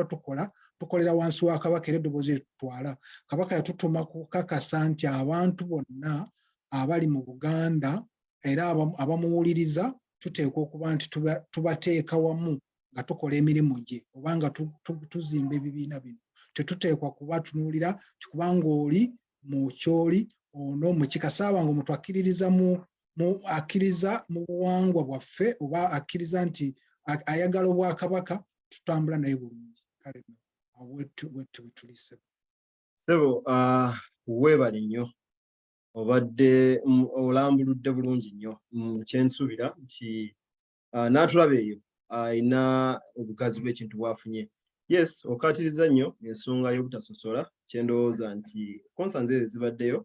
Speaker 5: tukolera wansi wa kabaka era eddoboozi eritutwala kabaka yatutuma kukakasa nti abantu bonna abali mu Buganda era abamuwuliriza tuteekwa okuba nti tubateeka wamu nga tukola emirimu gye obanga tuzimba ebibiina bino tetuteekwa kubatunuulira kubanga oli mu kyoli ono mu kikasaaba nga omuntu akkiriza mu buwangwa bwaffe oba akkiriza nti ayagala obwakabaka tutambula naye bulungi kale wetulise
Speaker 4: sebo weebale nnyo obadde olambuludde bulungi nnyo kyensuubira nti n'atulaba eyo ayina obugazi bw'ekintu bwafunye. Yes, okkaatiriza nnyo ensonga y'obutasosola kyendowooza nti konsanze zibaddeyo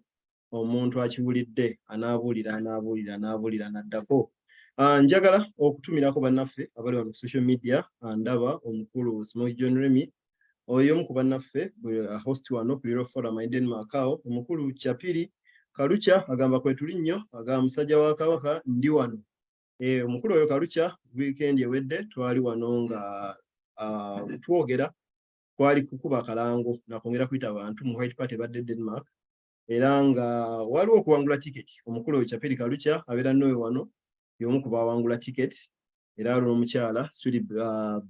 Speaker 4: omuntu akiwulidde anaabuulira naddako. Njagala okutumirako bannaffe abali wano ku social media. Ndaba omukulu Small John Remy oyo omu ku bannaffe host wano ku Euro Forum Denmark awo omukulu Kyapiri Kalucha agamba kwetuli nnyo agamba musajja wa kabaka ndi wano. Omukulu oyo Kalucha weekend ewedde twali wano nga twogera kwali kukuba akalango nakongera kuyita abantu mu White Party badde Denmark era nga waliwo okuwangula tiketi. Omukulu oyo Kyapiri Kalucha abeera Norway wano y'omu ku bawangula tiketi era alina omukyala Sweet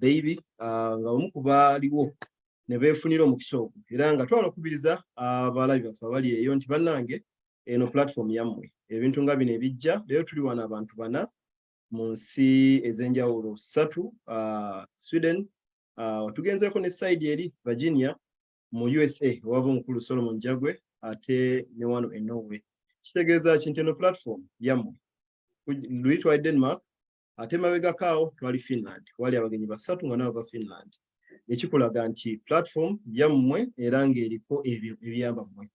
Speaker 4: Baby nga omu ku baaliwo ne beefunira omukisa ogwo era nga twala okubiriza abalabi baffe abali eyo nti bannange eno platform yammwe ebintu nga bino ebijja leero tuli wano abantu bana mu nsi ez'enjawulo 3 Sweden tugenzeeko ne side eri Virginia mu USA owava omukulu Solomon Jagwe ate ne wano e Norway. Kitegeeza kinti eno platform yammwe luli twali Denmark ate mabegakaawo twali Finland wali abagenyi 3 nga nabo ba Finland ekikulaga nti platform yammwe era ng'eriko ebyo ebiyamba mmwe.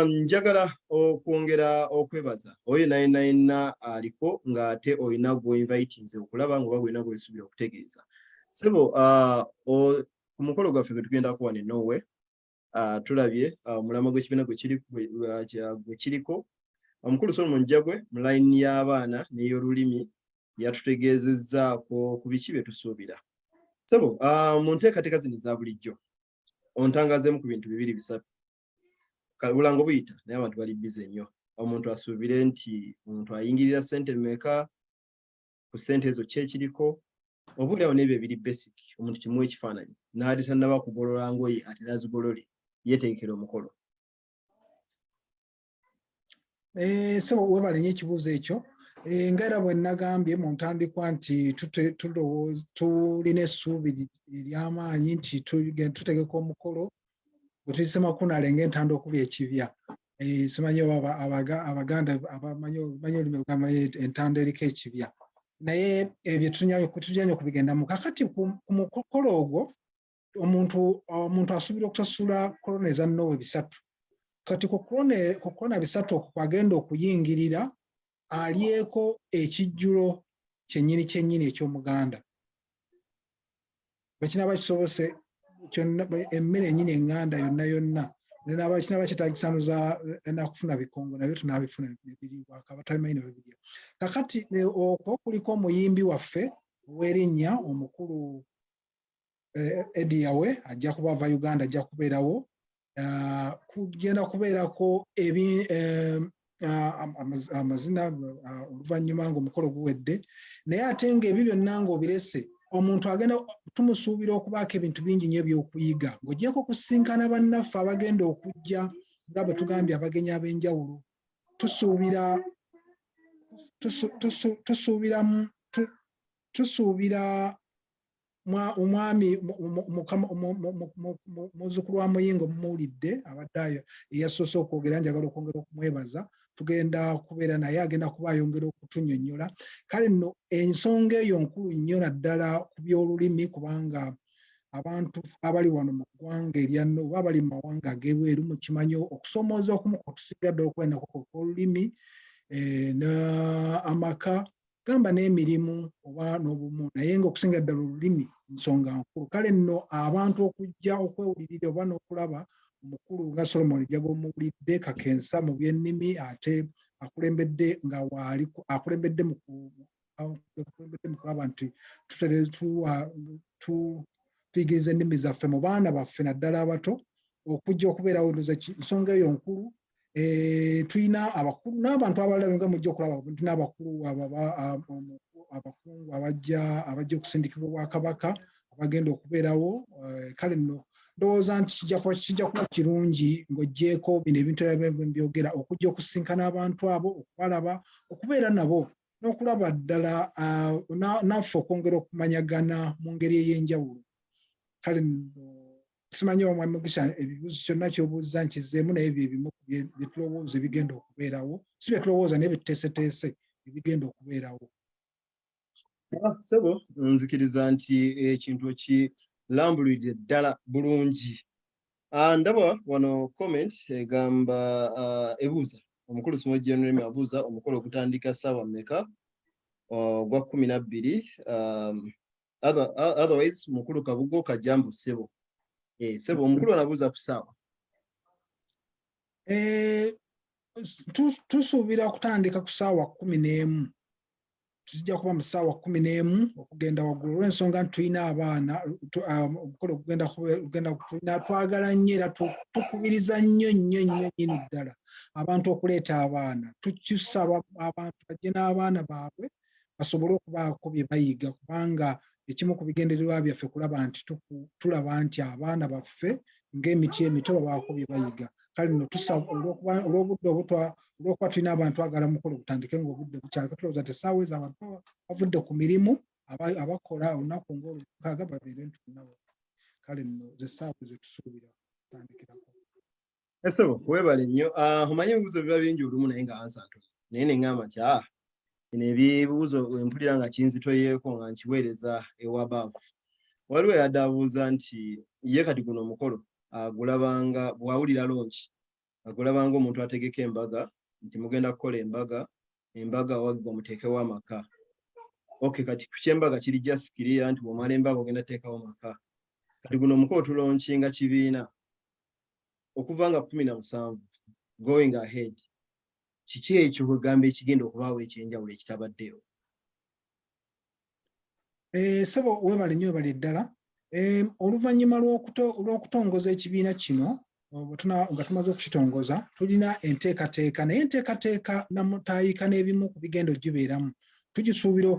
Speaker 4: Njagala okwongera okwebaza oyo naye aliko ng'ate oyina gw'oinvitinze okulaba nga oba gw'olina gw'osuubira okutegeeza. Sebo ku mukolo gwaffe gwe tugenda kuwa ne Norway tulabye omulamwa gw'ekibiina gwe kiriko omukulu Solomon Jagwe mu layini y'abaana n'ey'olulimi yatutegeezezzaako ku biki bye tusuubira. Sebo mu nteekateeka zino eza bulijjo ontangazeemu ku bintu 2-3 bulango buyita naye abantu bali bize nnyo. Omuntu asuubire nti omuntu ayingirira ssente mmeka ku ssente ezo kyekiriko obuulirawo n'ebyo ebiri basic omuntu kimuwa ekifaananyi n'ate tannaba kugolola ngoye ate nazigolole yeetegekera omukolo.
Speaker 5: Sebo webale nnyo ekibuuzo ekyo nga era bwe nagambye mu ntandikwa nti tulina essuubi ery'amaanyi nti tutegeka omukolo bwe tuyisema kunale ng'entanda okuba ekibya. Simanyi oba abaganda abamanyi olulimi lugamanyi entanda eriko ekibya naye ebyo tujjanye okubigendamu. Kakati ku mukolo ogwo omuntu asuubira okusasula kolona eza Norway 3 kati ku korona bisatu kwagenda okuyingirira alyeko ekijjulo kyennyini eky'Omuganda. Bakina bakisobose emmere ennyini eŋŋanda yonna n'abakina bakitagisanuza nakufuna bikongo nabyo tunaabifuna nebiriibwa akabatamanyi ne babirya. Kakati okwo kuliko omuyimbi waffe ow'erinnya omukulu Ediyawe ajja kuba ava Uganda, ajja kubeerawo. Kugenda kubeerako amazina oluvannyuma ng'omukolo guwedde, naye ate ng'ebyo byonna ng'obirese omuntu agenda tumusuubira okubaako ebintu bingi nnyo ebyokuyiga ng'ogyeko kusinkana bannaffe abagenda okujja nga bwe tugambye abagenyi ab'enjawulo. Tusuubira omwami muzzukulu wa Muyingo mumuwulidde abadde eyasoose okwogera, njagala okwongera okumwebaza. Tugenda kubeera naye agenda kuba ayongera okutunnyonnyola. Kale nno ensonga eyo nkulu nnyo naddala ku by'olulimi, kubanga abantu abali wano mu ggwanga eryanno oba abali mu mawanga ag'ebweru mukimanyi okusomooza okumu okutusigadde okwendako olulimi n'amaka gamba n'emirimu oba n'obumu, naye ng'okusinga ddala olulimi nsonga nkulu. Kale nno abantu okujja okwewulirira oba n'okulaba omukulu nga Solomon Jago muwulidde kakensa mu by'ennimi, ate akulembedde mu kulaba nti tuyigiriza ennimi zaffe mu baana baffe naddala abato okujja okubeerawo. Nsonga eyo nkulu. Tulina abakulu n'abantu abalala nga mujja okulaba, tulina abakulu abakungu abajja okusindikibwa Obwakabaka abagenda okubeerawo. Kale nno ndowooza nti kijja kuba kirungi ng'ogyeko bino ebintu byogera, okujja okusinkana abantu abo, okubalaba, okubeera nabo n'okulaba ddala naffe okwongera okumanyagana mu ngeri ey'enjawulo. Kale simanyi Omwami Mugisha ebibuuzo kyonna ky'obuuza nkizeemu, naye byebimu bye tulowooza ebigenda okubeerawo, si bye tulowooza naye bye tuteeseteese ebigenda okubeerawo.
Speaker 4: Ssebo nzikiriza nti ekintu ekilambulidde ddala bulungi. Ndaba wano comment egamba ebuuza omukulu Small General abuuza omukolo ogutandika ssaawa mmeka? Ogwa 12. Otherwise mukulu Kabugo Kajambo Ssebo. Ssebo omukulu anabuuza ku ssaawa.
Speaker 5: Tusuubira kutandika ku ssaawa 11. Tujja kuba mu ssaawa 11 okugenda waggulu olw'ensonga nti tulina abaana. Omukolo ogenda twagala nnyo era tukubiriza nnyo ddala abantu okuleeta abaana. Tukyusa abantu bajje n'abaana baabwe basobole okubaako bye bayiga, kubanga ekimu ku bigendererwa byaffe kulaba nti tulaba nti abaana baffe ng'emiti emito babaako bye bayiga. Kale nno tusaba olw'obudde olw'okuba tulina abantu agala mukolo gutandike ng'obudde bukyali, tulowooza nti essaawa ezo abantu bavudde ku mirimu abakola olunaku ng'olukaaga babeere ntunabo. Kale nno z'essaawa ze tusuubira kutandikirako.
Speaker 4: Ssebo weebale nnyo. Omanyi ebibuuzo biba bingi olumu naye nga ansa ntono, naye ne ŋŋamba nti bino ebibuuzo empulira nga kinzitoyeeko nga nkiweereza ewabaavu. Waliwo eyadde abuuza nti ye kati guno omukolo agulabanga bw'awulira lonki, agulabanga omuntu ategeka embaga nti mugenda kukola embaga waggwa muteekewo amaka. Kati ku ky'embaga kirijja sikiriya nti bw'omala embaga ogenda teekawo maka. Kati guno omukolo tulonkinga kibiina okuva nga 17 going ahead. Kiki ekyo bwegamba ekigenda okubaawo ekyenjawulo ekitabaddeyo?
Speaker 5: Ssebo weebale nnyo, weebale ddala. Oluvannyuma lw'okutongoza ekibiina kino nga tumaze okukitongoza, tulina enteekateeka, naye enteekateeka namutayiika n'ebimu ku bigenda ogibeeramu. Tugisuubira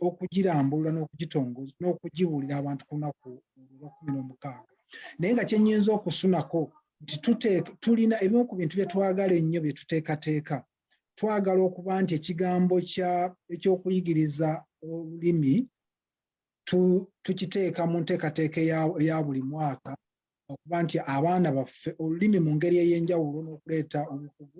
Speaker 5: okugirambulula n'okugitongoza n'okugibuulira abantu ku lunaku olw'16. Naye nga kyennyinza okusunako nti tulina ebimu ku bintu bye twagala ennyo bye tuteekateeka. Twagala okuba nti ekigambo eky'okuyigiriza olulimi tukiteeka mu nteekateeka eya buli mwaka, okuba nti abaana baffe olulimi mu ngeri ey'enjawulo n'okuleeta obukugu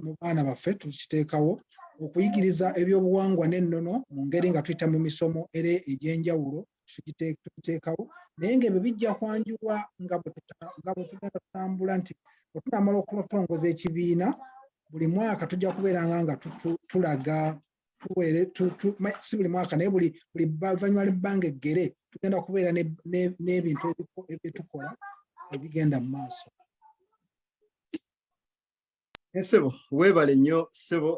Speaker 5: mu baana baffe tukiteekawo. Okuyigiriza ebyobuwangwa n'ennono mu ngeri nga tuyita mu misomo era egy'enjawulo tugiteekawo naye ng'ebyo bijja kwanjulwa nga bwe tugenda tutambula nti bwe tunamala okutongoza ekibiina buli mwaka tujja kubeeranga nga tulaga si buli mwaka naye buli luvannyuma lw'ebbanga eggere tugenda kubeera n'ebintu ebyetukola ebigenda mu maaso.
Speaker 4: Ssebo weebale nnyo ssebo.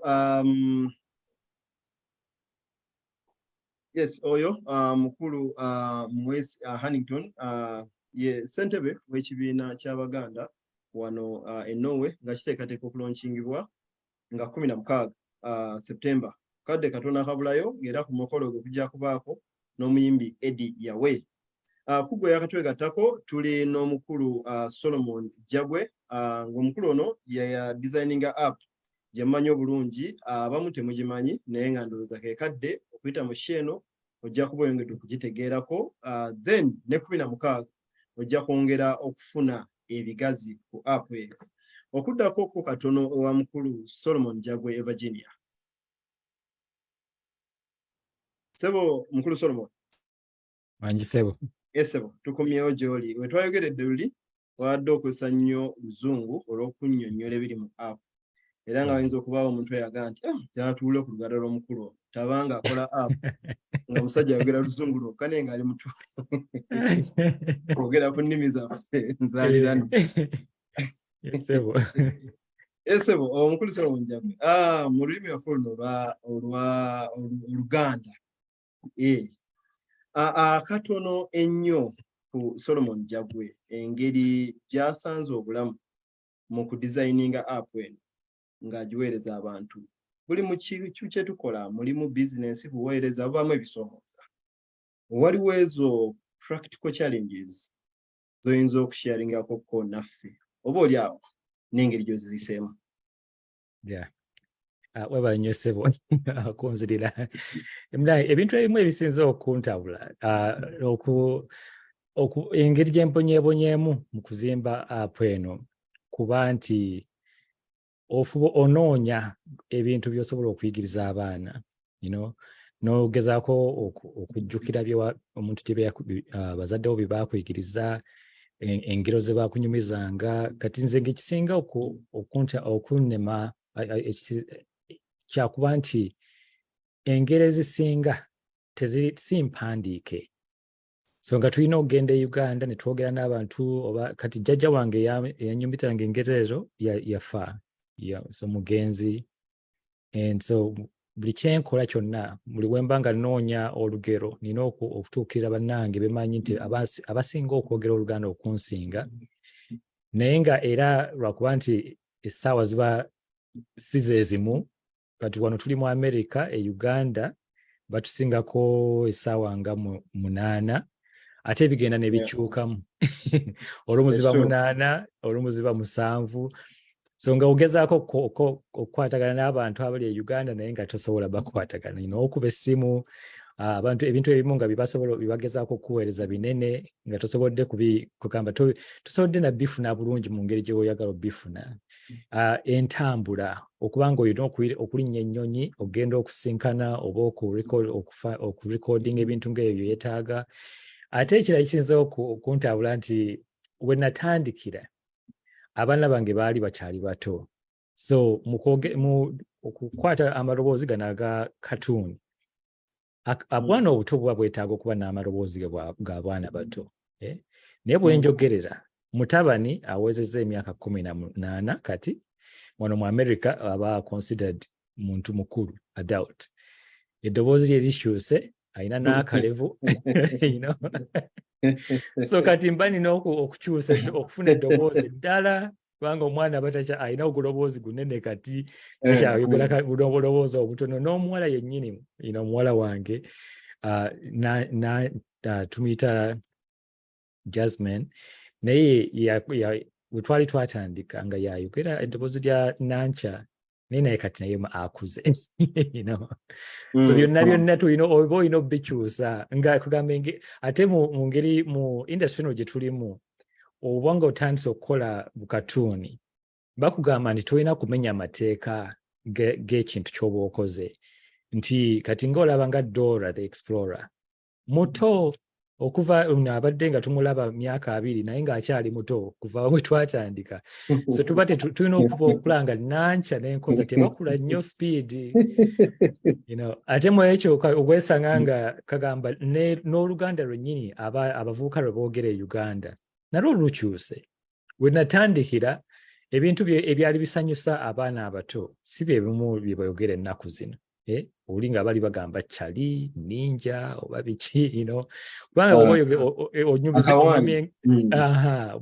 Speaker 4: Yes, oyo mukulu Mwesi Hannington ye ssentebe w'ekibiina ky'Abaganda wano e Norway nga kiteekateeka okulonchingibwa nga 16 September. Kadde Katonda kabulayo ng'era ku mukolo gwe kujja kubaako n'omuyimbi Eddie Yawe. Kugwe yakatwegattako tuli n'omukulu Solomon Jagwe ng'omukulu ono ya designinga app gye mmanyi obulungi abamu temugimanyi naye nga ndowooza ke kadde okuyita mu sheeno ojja kuba oyongedde okugitegeerako then ne 16 ojja kwongera okufuna ebigazi ku app eyo. Okuddako ko katono owa mukulu Solomon Jagwe e Virginia. Sebo mukulu Solomon.
Speaker 2: Wangi Sebo.
Speaker 4: Sebo tukomyewo gy'oli. We twayogeredde luli wadde okozesa nnyo Luzungu olw'okunnyonnyola ebiri mu app. Era nga wayinza okubaawo omuntu eyagamba nti kyatuule ku lugalo lw'omukulu tabanga akola app nga musajja ayogera Luzungu lwokka naye ng'ali mutu kwogera ku nnimi zaffe nzaalirano. Sebo omukulu Solomon Jagwe mu lulimi lwaffe luno Oluganda akatono ennyo ku Solomon Jagwe engeri gy'asanze obulamu mu kudesigninga app eno ng'agiweereza abantu. Buli mu kintu kye tukola mulimu bizinensi buweereza bubaamu ebisoomooza. Waliwo ezo practical challenges z'oyinza okusharingako naffe oba oli awo n'engeri gy'oziziseemu.
Speaker 2: Webale nnyo Ssebo okunzirira. Ebintu ebimu ebisinza okuntabula engeri gye mponyeebonyeemu mu kuzimba app eno kuba nti ofuba onoonya ebintu by'osobola okuyigiriza abaana n'ogezaako okujjukira omuntu bazaddewo bye baakuyigiriza engero ze baakunyumizanga. Kati nze ng'ekisinga okunnema kyakuba nti engero ezisinga si mpandiike. So nga tulina okugenda e Uganda ne twogera n'abantu oba kati jjajja wange eyanyumitanga engero ezo yafa. So mugenzi, and so buli kyenkola kyonna buli wemba nga noonya olugero nina okutuukirira bannange bemanyi nti abasinga okwogera Oluganda okunsinga naye nga era lwakuba nti essaawa ziba si ze zimu. Kati wano tuli mu America e Uganda batusingako essaawa nga 8 ate bigenda ne bikyukamu olumu ziba 8 olumu ziba 7. So nga ogezaako okukwatagana n'abantu abali e Uganda naye nga tosobola bakwatagana okuba essimu abantu ebintu ebimu nga bibagezaako okuweereza binene nga tosobodde kugamba tosobodde na bifuna bulungi mu ngeri gye oyagala obifuna. Entambula okuba nga olina okulinnya ennyonyi ogenda okusinkana oba okurecordinga ebintu ng'ebyo yeetaaga. Ate ekirala kisinzawo okuntabula nti we natandikira abaana bange baali bakyali bato. So okukwata amaloboozi gano aga cartoon abwana obuto buba bwetaaga okuba n'amaloboozi g'abwana bato. Naye bwe njogerera mutabani awezezza emyaka 18 kati wano mu America aba considered muntu mukulu adult. Eddoboozi lye likyuse ayina n'akalevu so kati mba nina okukyusa okufuna eddoboozi ddala kubanga omwana batakya ayina oguloboozi gunene kati akyayogera buloboozi obutono. N'omuwala yennyini omuwala wange tumuyita Jasmine naye we twali twatandika nga yayogera eddoboozi lya Nankya naye naye kati naye akuze so byonna tulina oba olina obikyusa nga kugamba ate mu ngeri mu industry no gye tulimu oba nga otandise okukola bukatuuni bakugamba nti tolina kumenya amateeka g'ekintu ky'oba okoze nti kati ng'olaba nga Dora the Explorer muto okuva abadde nga tumulaba myaka 2 naye ng'akyali muto kuva bwe twatandika. So tuba tulina okulanga nanca n'enkoza tebakula nnyo speed. Ate mu ekyo obwesanga nga kagamba n'Oluganda lwennyini abavubuka lwe boogera e Uganda nalwo lukyuse. We natandikira ebintu ebyali bisanyusa abaana abato si bye bimu bye boogera ennaku zino. Oli nga bali bagamba chali ninja oba biki kubanga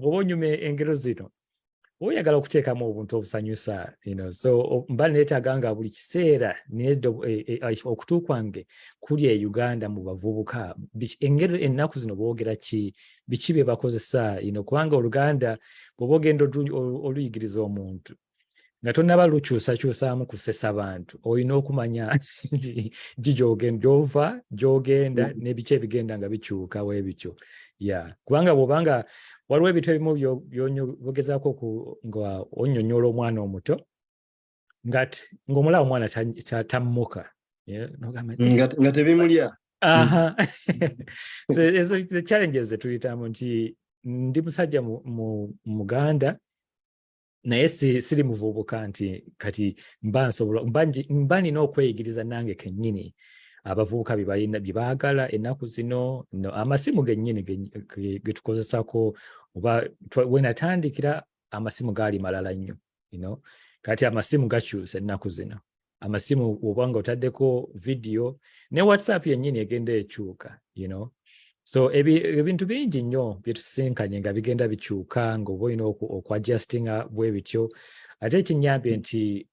Speaker 2: onyume engero zino oyagala okuteekamu obuntu obusanyusa so mba neetaaga nga buli kiseera okutu kwange kuli e Uganda mu bavubuka engero ennaku zino boogera biki bye bakozesa kubanga Oluganda bw'oba ogenda oluyigiriza omuntu nga tonnaba lukyusakyusaamu kusesa bantu olina okumanya gy'ova gy'ogenda n'ebiki ebigenda nga bikyuka webityo kubanga bw'obanga waliwo ebintu ebimu bogezaako nga onnyonnyola omwana omuto ng'omulaba omwana tammuka
Speaker 4: nga tebimulya.
Speaker 2: So ezo the challenges zetuyitamu nti ndi musajja mu Muganda naye siri muvubuka nti kati mba nina okweyigiriza nange kennyini abavubuka bye baagala ennaku zino amasimu gennyini ge tukozesako oba we natandikira amasimu gaali malala nnyo kati amasimu gakyusa ennaku zino amasimu obanga otaddeko vidiyo ne WhatsApp yennyini egenda ekyuka so ebintu bingi nnyo bye tusinkanye nga bigenda bikyuka ng'oba olina okwadjustinga bwe bityo ate ekinnyambye nti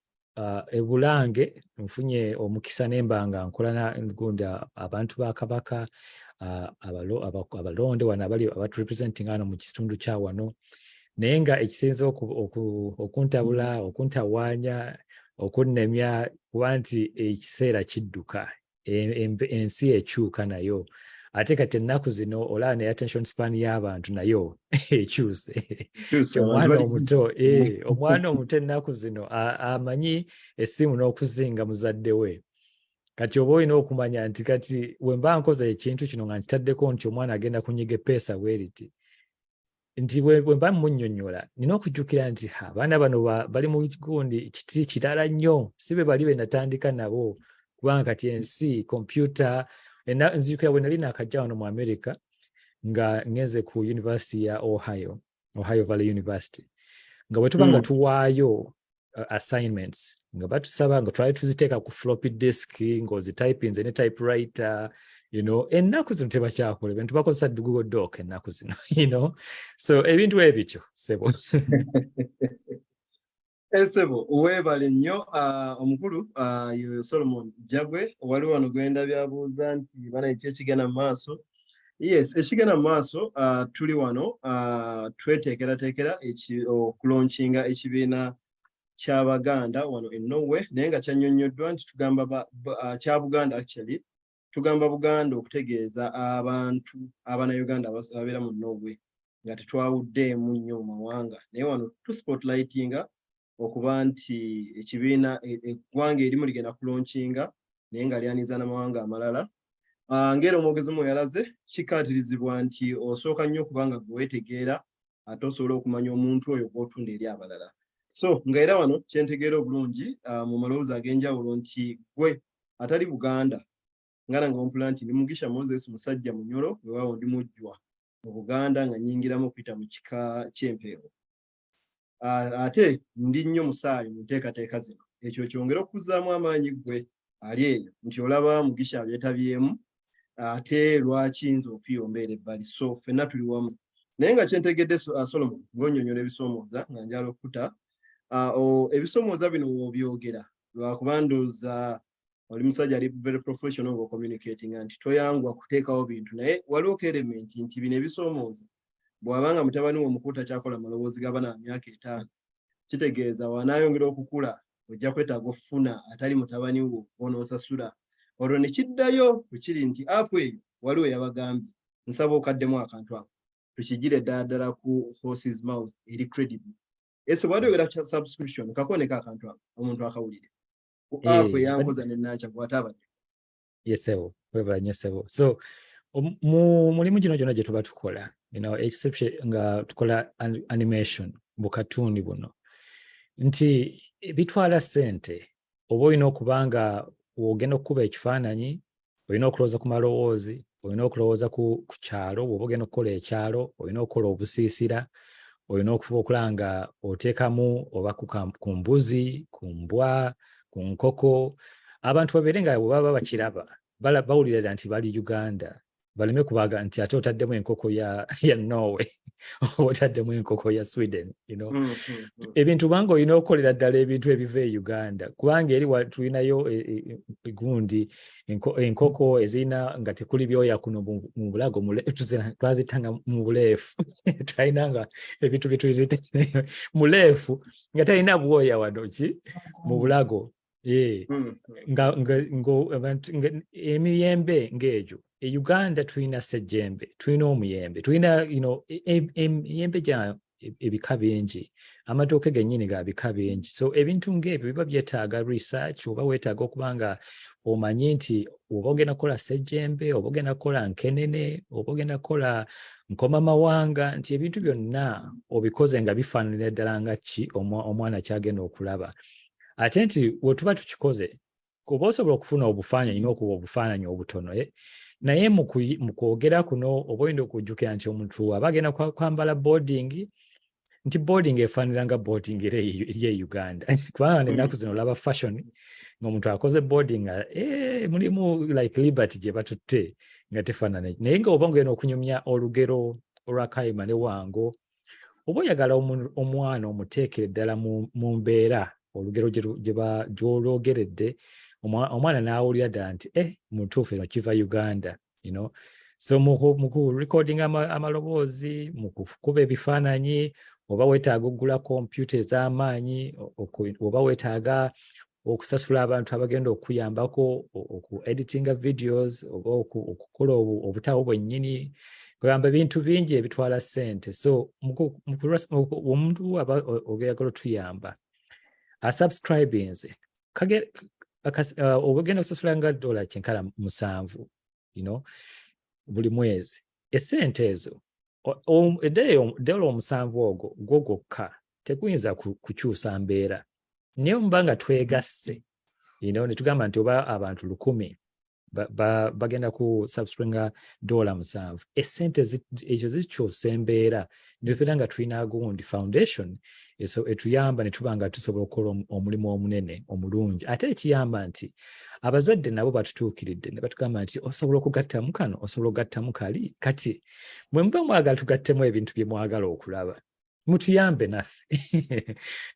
Speaker 2: ebulange nfunye omukisa nemba nga nkola ngunda abantu ba Kabaka abalonde wano abali abaturepresenting hano mu kitundu kya wano naye nga ekisinze okuntabula okuntawaanya okunnemya kuba nti ekiseera kidduka ensi ekyuka nayo ate kati ennaku zino olaba ne attention span y'abantu nayo ekyuse omwana omuto ennaku zino amanyi essimu n'okuzinga muzadde we kati oba olina okumanya nti kati we mba nkoza ekintu kino nga nkitaddeko nti omwana agenda kunyiga epeesa bweriti nti we mba munnyonnyola nina okujjukira nti abaana bano bali mu gundi kiti kirala nnyo si be bali be natandika nabo kubanga kati ensi kompyuta nzijukira bwe nali nakajja wano mu America nga ngenze ku University ya Ohio Valley University nga bwe tuba nga tuwaayo assignments nga batusaba nga twali tuziteeka ku floppy disk ng'ozitypinze ne typewriter ennaku zino tebakyakola ebintu bakozesa Google Doc ennaku zino so ebintu ebityo sebo
Speaker 4: Sebo weebale nnyo omukulu Solomon Jagwe wali wano gwenda byabuuza nti bana ekigenda mu maaso. Yes, ekigenda mu maaso tuli wano tweteekerateekera okulaunchinga ekibiina ky'Abaganda wano e Norway naye nga kyannyonnyoddwa nti tugamba kya Buganda actually tugamba Buganda okutegeeza abantu Abannayuganda ababeera mu Norway nga tetwawuddeemu nnyo mu mawanga naye wano spotlightinga okuba nti ekibiina eggwanga erimu ligenda kulaunchinga naye nga lyaniza n'amawanga amalala ng'era omwogezi mu yalaze kikkaatirizibwa nti osooka nnyo okubanga gwe weetegeera ate osobola okumanya omuntu oyo gw'otunda eri abalala so nga era wano kyentegeera obulungi mu malowoozi ag'enjawulo nti gwe atali Buganda nga nange ompula nti ndi Mugisha Moses musajja Munyoro weewaawo ndi mujjwa mu Buganda nga nnyingiramu okuyita mu kika ky'empeewo ate ndi nnyo musaali mu nteekateeka zino ekyo kyongera okuzzaamu amaanyi gwe ali eyo nti olaba Mugisha abyetabyemu ate lwaki nze okuyombeera ebbali so ffenna tuli wamu naye nga kyentegedde Solomon ng'onnyonnyola ebisoomooza nga njala okukuta ebisoomooza bino w'obyogera lwakuba ndowooza oli musajja ali very professional nga communicating nti toyangwa kuteekawo bintu naye waliwo element nti bino ebisoomooza bw'abanga mutabani wo omukuuta kyakola malowoozi g'abaana myaka 5 kitegeeza wanaayongera okukula ojja kwetaaga okufuna atali mutabani wo onoosasula olwo ne kiddayo kukiri nti apu eyo waliwo yabagambye nsaba okaddemu akantu ako tukigire ddala ku horse's mouth eri credible ese bw'adyogera subscription kakoneko akantu ako omuntu akawulire ku apu eyankoza ne nanca gw'ate abadde
Speaker 2: yesebo webala nnyo sebo so mulimu gino gyonna gye tuba tukola, exception nga tukola animation bu katuuni buno, nti bitwala ssente. Oba olina okuba nga wogenda okukuba ekifaananyi, olina okulowooza ku malowoozi, olina okulowooza ku kyalo, bw'oba ogenda okukola ekyalo, olina okukola obusiisira, olina okufuba okulaba nga oteekamu oba ku mbuzi, ku mbwa, ku nkoko, abantu babeere nga bwe baba bakiraba bawulira nti bali Uganda, baleme kubaga nti ate otaddemu enkoko ya Norway oba otaddemu enkoko ya Sweden. Ebintu banga olina okukolera ddala ebintu ebiva e Uganda, kubanga eri tulinayo gundi enkoko ezirina nga tekuli byoya kuno mu bulago, twazitanga mu buleefu twalina nga ebintu byetuzita muleefu nga talina bwoya wano ki mu bulago. Emiyembe ng'egyo e Uganda tulina ssejjembe, tulina omuyembe, tulina emiyembe gya ebika bingi, amatooke gennyini ga bika bingi. So ebintu ng'ebyo biba byetaaga research, oba weetaaga okuba nga omanyi nti oba ogenda kukola ssejjembe, oba ogenda kukola nkenene, oba ogenda kukola nkomamawanga, nti ebintu byonna obikoze nga bifaananira ddala nga ki omwana kyagenda okulaba. Ate nti we tuba tukikoze, kuba osobola okufuna obufaananyi n'okuba obufaananyi obutono, naye mu kwogera kuno oba oyinza okujjukira nti omuntu aba agenda kwambala boarding, nti boarding efaanira nga boarding eri e Uganda. Kubanga ennaku zino olaba fashion ng'omuntu akoze boarding nga mulimu like liberty gye batutte nga tefaanana. Naye nga oba ngenda okunyumya olugero olwa Kayima ne Wango, oba oyagala omwana omuteekere ddala mu mbeera olugero gy'olwogeredde, omwana n'awulira ddala nti mutuufu eno kiva Uganda. So mu recording amaloboozi, mu kukuba ebifaananyi, oba weetaaga okugula kompyuta ez'amaanyi, oba weetaaga okusasula abantu abagenda okuyambako oku editinga videos, oba okukola obutabo bwennyini, kugamba bintu bingi ebitwala ssente. So omuntu aba oyagala otuyamba asubscribinze obugenda okusasula nga $7 buli mwezi. Essente ezo eddala omusanvu ogwo gwo gwokka teguyinza kukyusa mbeera. Naye muba nga twegasse ne tugamba nti oba abantu 1,000 bagenda ku subscribinga $7, essente ezo zikyusa embeera. Nebeera nga tulina gundi foundation etuyamba ne tuba nga tusobola okukola omulimu omunene omulungi. Ate ekiyamba nti abazadde nabo batutuukiridde ne batugamba nti osobola okugattamu kano, osobola okugattamu kali. Kati mwe muba mwagala tugattemu ebintu bye mwagala okulaba, mutuyambe naffe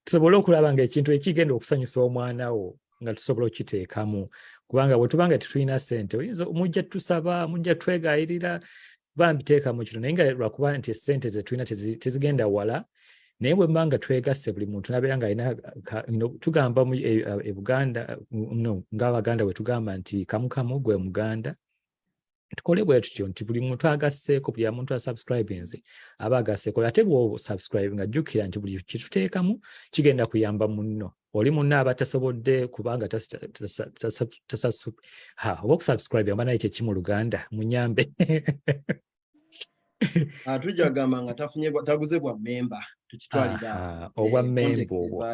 Speaker 2: tusobole okulaba nga ekintu ekigenda okusanyusa omwana wo nga tusobola okiteekamu. Kubanga bwe tubanga tetulina ssente, mujja tusaba, mujja twegaayirira, bambiteekamu kino, naye nga lwakuba nti essente ze tulina tezigenda wala. Naye bwe mbanga twegasse, buli muntu nabeera nga alina, tugamba e Buganda ng'Abaganda bwe tugamba nti kamukamu gwe Muganda. Tukole bwe tutyo nti buli muntu agasseeko, buli muntu asubscribinze aba agasseeko. Ate bw'osubscribe nga jjukira nti buli kituteekamu kigenda kuyamba munno. Oli munno aba tasobodde kubanga oba okusubscribe amba naye kyeki mu Luganda, munyambe.
Speaker 4: Tujagamba nga taguze bwa memba, tukitwalira
Speaker 2: obwa memba obwo.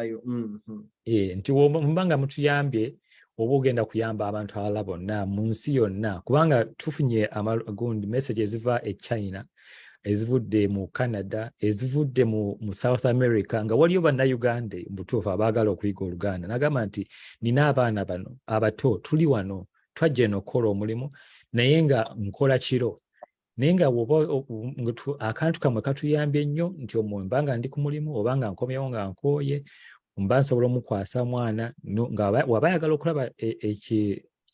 Speaker 2: Nti mbanga mutuyambye oba ogenda kuyamba abantu abalala bonna mu nsi yonna, kubanga tufunye gundi message eziva e China, ezivudde mu Canada, ezivudde mu South America, nga waliyo bannayuganda butuufu abaagala okuyiga Oluganda. Nagamba nti nina abaana bano abato, tuli wano twajja eno okukola omulimu, naye nga nkola kiro. Naye nga akantu kamwe katuyambye nnyo nti mba nga ndi ku mulimu oba nga nkomyewo nga nkooye, mba nsobola omukwasa mwana nga waba ayagala okulaba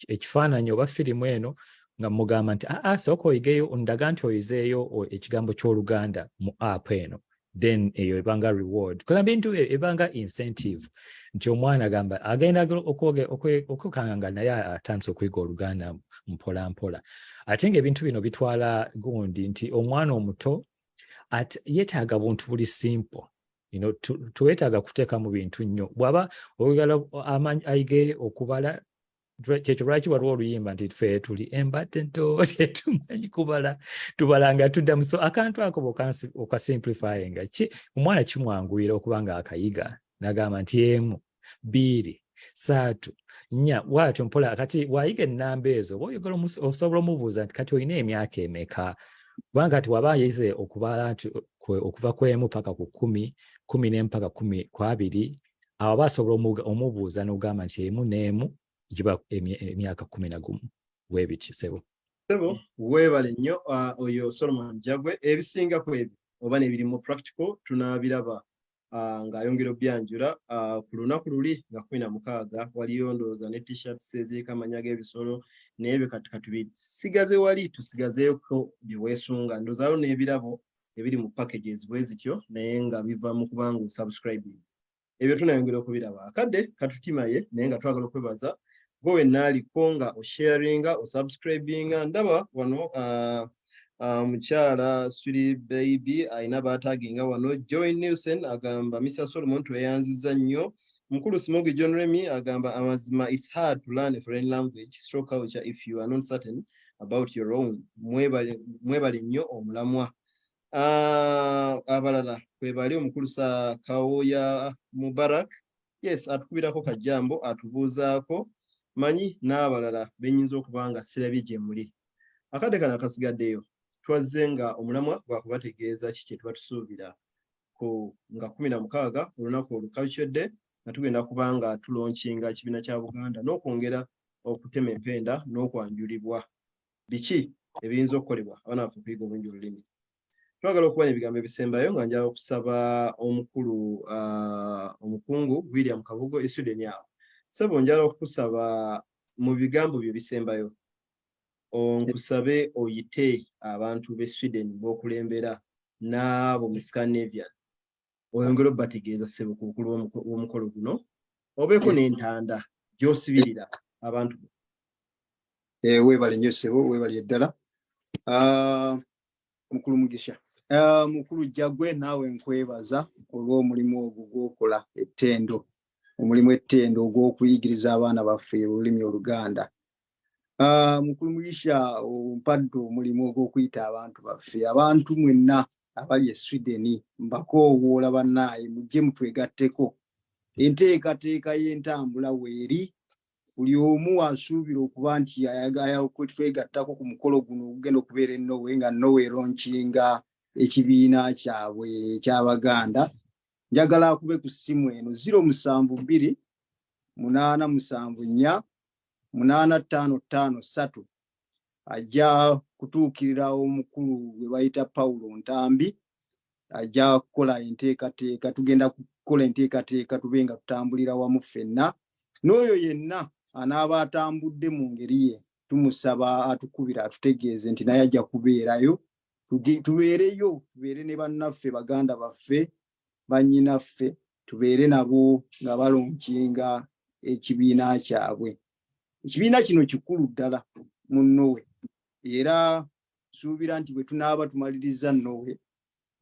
Speaker 2: ekifaananyi oba firimu eno, nga mugamba nti sooka oyigeyo, ondaga nti oyizeeyo ekigambo ky'Oluganda mu app eno, then eyo ebanga reward. Kugamba bintu ebanga incentive nti omwana agamba agenda okukanga nga naye atandise okuyiga Oluganda mpola mpola. Ate ng'ebintu bino bitwala gundi nti omwana omuto yeetaaga buntu buli simple. Tuwetaaga kuteeka mu bintu nnyo. Bw'aba oyagala ayige okubala, kyekyo lwaki waliwo oluyimba nti ffe tuli embate nto tetumanyi kubala tubala nga tuddamu. So akantu ako okasimplifyinga omwana kimwanguira okuba nga akayiga n'agamba nti 1 2 3 4 bw'atyo mpola. Kati bw'ayiga ennamba ezo bw'oyogera osobola omubuuza nti kati olina emyaka emeka, kubanga kati waba ayize okubala nti okuva ku 1 paka ku 10, 10 mpaka 12, awo aba asobola omubuuza n'ogamba nti 1 n'emu giba emyaka 11 bwebityo. Sebo
Speaker 4: weebale nnyo oyo Solomon Jagwe. Ebisinga ku ebyo oba nebiri mu practical tunaabiraba ng'ayongera obyanjula ku lunaku luli nga 16 waliyo ndowooza ne t-shirts eziriko amannya g'ebisolo n'ebyo kati tubisigaze wali tusigazeeko bye weesunga. Ndowoozayo n'ebirabo ebiri mu packages bwe zityo naye nga biva mu kubanga osubscribes. Ebyo tunayongera okubiraba. Akadde katutimaye naye nga twagala okwebaza gwe naaliko nga osharinga osubscribinga. Ndaba wano mukyala Sweet Baby ayina baataginga wano. Joy Nielsen agamba Mr. Solomon tweyanziza nnyo. Mukulu Smogi John Remy agamba amazima it's hard to learn a foreign language stroke culture if you are not certain about your own. Mwebale nnyo omulamwa. Abalala kwebali omukulu sa Kaoya Mubarak, yes, atukubirako kajambo atubuuzaako manyi n'abalala benyinza okuba nga sirabye gye muli. Akadde kano akasigaddeyo twazze nga omulamwa gwakubategeeza kiki tuba tusuubira ku nga 16 olunaku Culture Day nga tugenda kuba nga tulonkinga ekibiina kya Buganda n'okwongera okutema empenda n'okwanjulibwa biki ebiyinza okukolebwa abaana baffe okuyiga obungi olulimi. Twagala okuba n'ebigambo ebisembayo nga njala okusaba omukulu omukungu William Kabugo e Sweden awo. Sebo njala okusaba mu bigambo byo bisembayo onkusabe oyite abantu b'e Sweden b'okulembera n'abo mu Scandinavian oyongera obbategeeza Sebo ku bukulu w'omukolo guno obeeko n'entanda gy'osibirira abantu.
Speaker 3: Weebale nnyo Sebo, weebale ddala. Mukulu Mugisha. Mukulu Jagwe naawe nkwebaza olw'omulimu ogwo gw'okola ettendo, omulimu ettendo ogw'okuyigiriza abaana baffe olulimi Oluganda. Mukulu Mugisha ompadde omulimu ogw'okuyita abantu baffe, abantu mwenna abali e Sweden mbakoowoola bannaaye mujje mutwegatteko. Enteekateeka y'entambula weeri, buli omu asuubira okuba nti ayagala okutwegattako ku mukolo guno ogugenda okubeera e Norway nga Norway ronkinga ekibiina kyabwe eky'Abaganda. Njagala akube ku ssimu eno 072 874 8553 ajja kutuukirira omukulu we bayita Paulo Ntambi, ajja kukola enteekateeka. Tugenda kukola enteekateeka tube nga tutambulira wamu ffenna, n'oyo yenna anaaba atambudde mu ngeri ye tumusaba atukubira atutegeeze nti naye ajja kubeerayo. Tubeereyo, tubeere ne bannaffe Baganda baffe bannyinaffe, tubeere nabo nga balonkinga ekibiina kyabwe. Ekibiina kino kikulu ddala mu Norway, era suubira nti bwe tunaaba tumaliriza Norway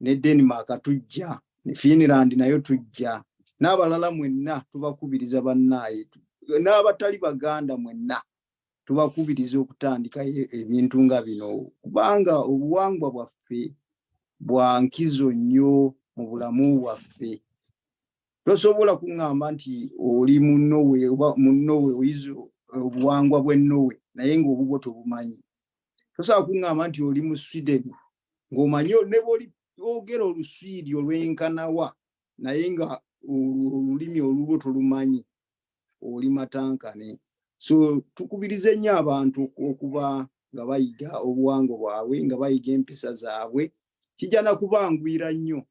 Speaker 3: ne Denmark tujja, ne Finland nayo tujja, n'abalala mwenna tubakubiriza bannaaye n'abatali Baganda mwenna tubakubiriza okutandika ebintu nga bino, kubanga obuwangwa bwaffe bwa nkizo nnyo mu bulamu bwaffe. Tosobola kuŋŋamba nti oli mu Norway oba mu Norway oyize obuwangwa bw'e Norway naye ng'obubwo tobumanyi. Tosobola kuŋŋamba nti oli mu Sweden ng'omanyi ne bw'olyogera Oluswidi olwenkanawa naye nga olulimi olulwo tolumanyi, oli matankane. So tukubirize nnyo abantu okuba nga bayiga obuwangwa bwabwe, nga bayiga empisa zaabwe. Kijja na kubangwira nnyo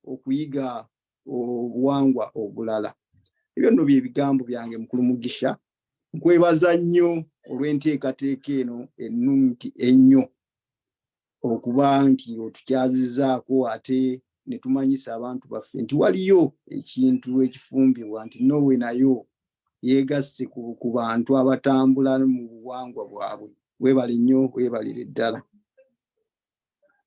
Speaker 3: okuyiga obuwangwa obulala. Ebyo nno bye bigambo byange Mukulu Mugisha. Nkwebaza nnyo olw'enteekateeka eno ennungi ennyo okuba nti otukyazizaako ate ne tumanyisa abantu baffe nti waliyo ekintu ekifumbibwa nti Norway nayo yeegasse ku bantu abatambula mu buwangwa bwabwe. Weebale nnyo, weebalire ddala.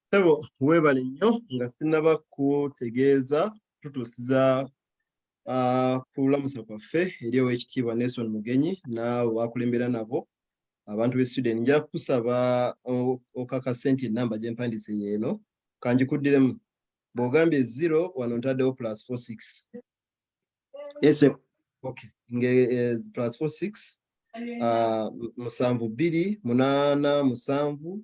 Speaker 4: Sebo weebale nnyo nga sinnaba kutegeeza tutuusiza kulamusa kwaffe eri Oweekitiibwa Nelson Mugenyi naawe wakulembera nabo abantu b'e Sweden. Nja kusaba okakasa nti ennamba gye mpandiise yeeno kanjikuddiremu bw'ogambye 0 wano ntaddewo +46.
Speaker 3: Yes.
Speaker 4: Okay. Plus 46 musanvu 2 8 7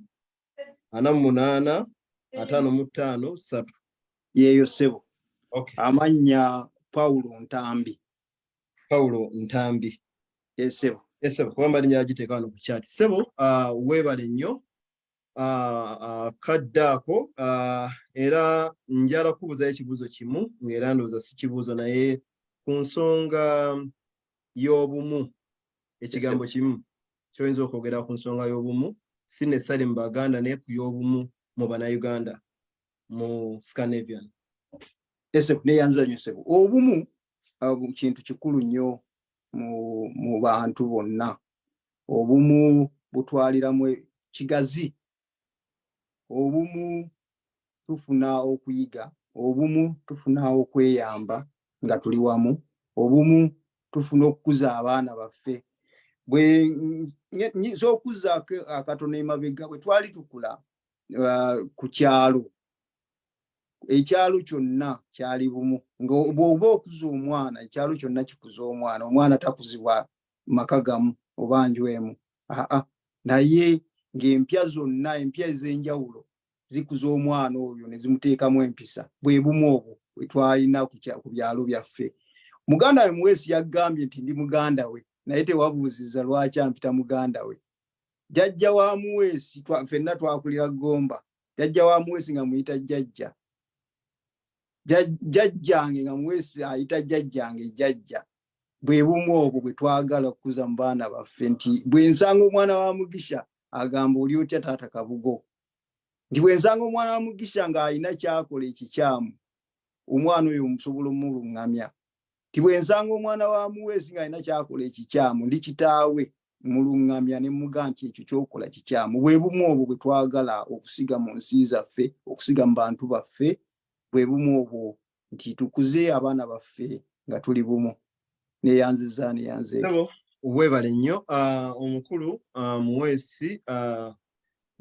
Speaker 4: 48 55 3.
Speaker 3: Yeyo sebo.
Speaker 4: Okay.
Speaker 3: Amanya Paulo Ntambi.
Speaker 4: Paulo Ntambi.
Speaker 3: Yes sebo.
Speaker 4: Yes sebo. Kwamba linnya agiteeka wano ku chat. Sebo weebale nnyo kaddako era njala kubuuzayo ekibuuzo kimu ng'era ndowooza si kibuuzo naye ku nsonga y'obumu. Ekigambo kimu kyoyinza okwogera ku nsonga y'obumu si necessarily mu Baganda naye ku y'obumu mu Bannayuganda mu Scandinavian.
Speaker 3: Ese neyanza nnyo sebo. Obumu kintu kikulu nnyo mu bantu bonna. Obumu butwaliramu kigazi. Obumu tufuna okuyiga. Obumu tufuna okweyamba nga tuli wamu. Obumu tufuna okukuza abaana baffe. Bwe okuza akatono emabega bwe twali tukula ku kyalo. Ekyalo kyonna kyali bumu. Bw'oba okuza omwana ekyalo kyonna kikuza omwana. Omwana takuzibwa maka gamu oba nju emu. Naye ng'empya zonna empya ez'enjawulo zikuza omwana oyo ne zimuteekamu empisa. Bwe bumu obwo bwe twalina ku byalo byaffe. Muganda we Muweesi yaggambye nti ndi muganda we naye tewabuuziza lwaki ampita muganda we. Jjajja wa Muweesi ffenna twakulira Gomba. Jjajja wa Muweesi nga muyita jjajja. Jjajjange nga Muweesi ayita jjajjange jjajja. Bwe bumu obwo bwe twagala okukuza mu baana baffe nti bwe nsanga omwana wa Mugisha agamba oli otya taata Kabugo. Nti bwe nsanga omwana wa Mugisha ng'alina kyakola ekikyamu omwana oyo musobola omulungamya. Nti bwe nsanga omwana wa Muweesi ng'alina kyakola ekikyamu ndi kitaawe mulungamya ne muga nti ekyo kyokola kikyamu. Bwe bumu obwo bwe twagala okusiga mu nsi zaffe okusiga mu bantu baffe. Bwe bumu obwo nti tukuze abaana baffe nga tuli bumu. Neyanziza.
Speaker 4: Sebo weebale nnyo omukulu Muweesi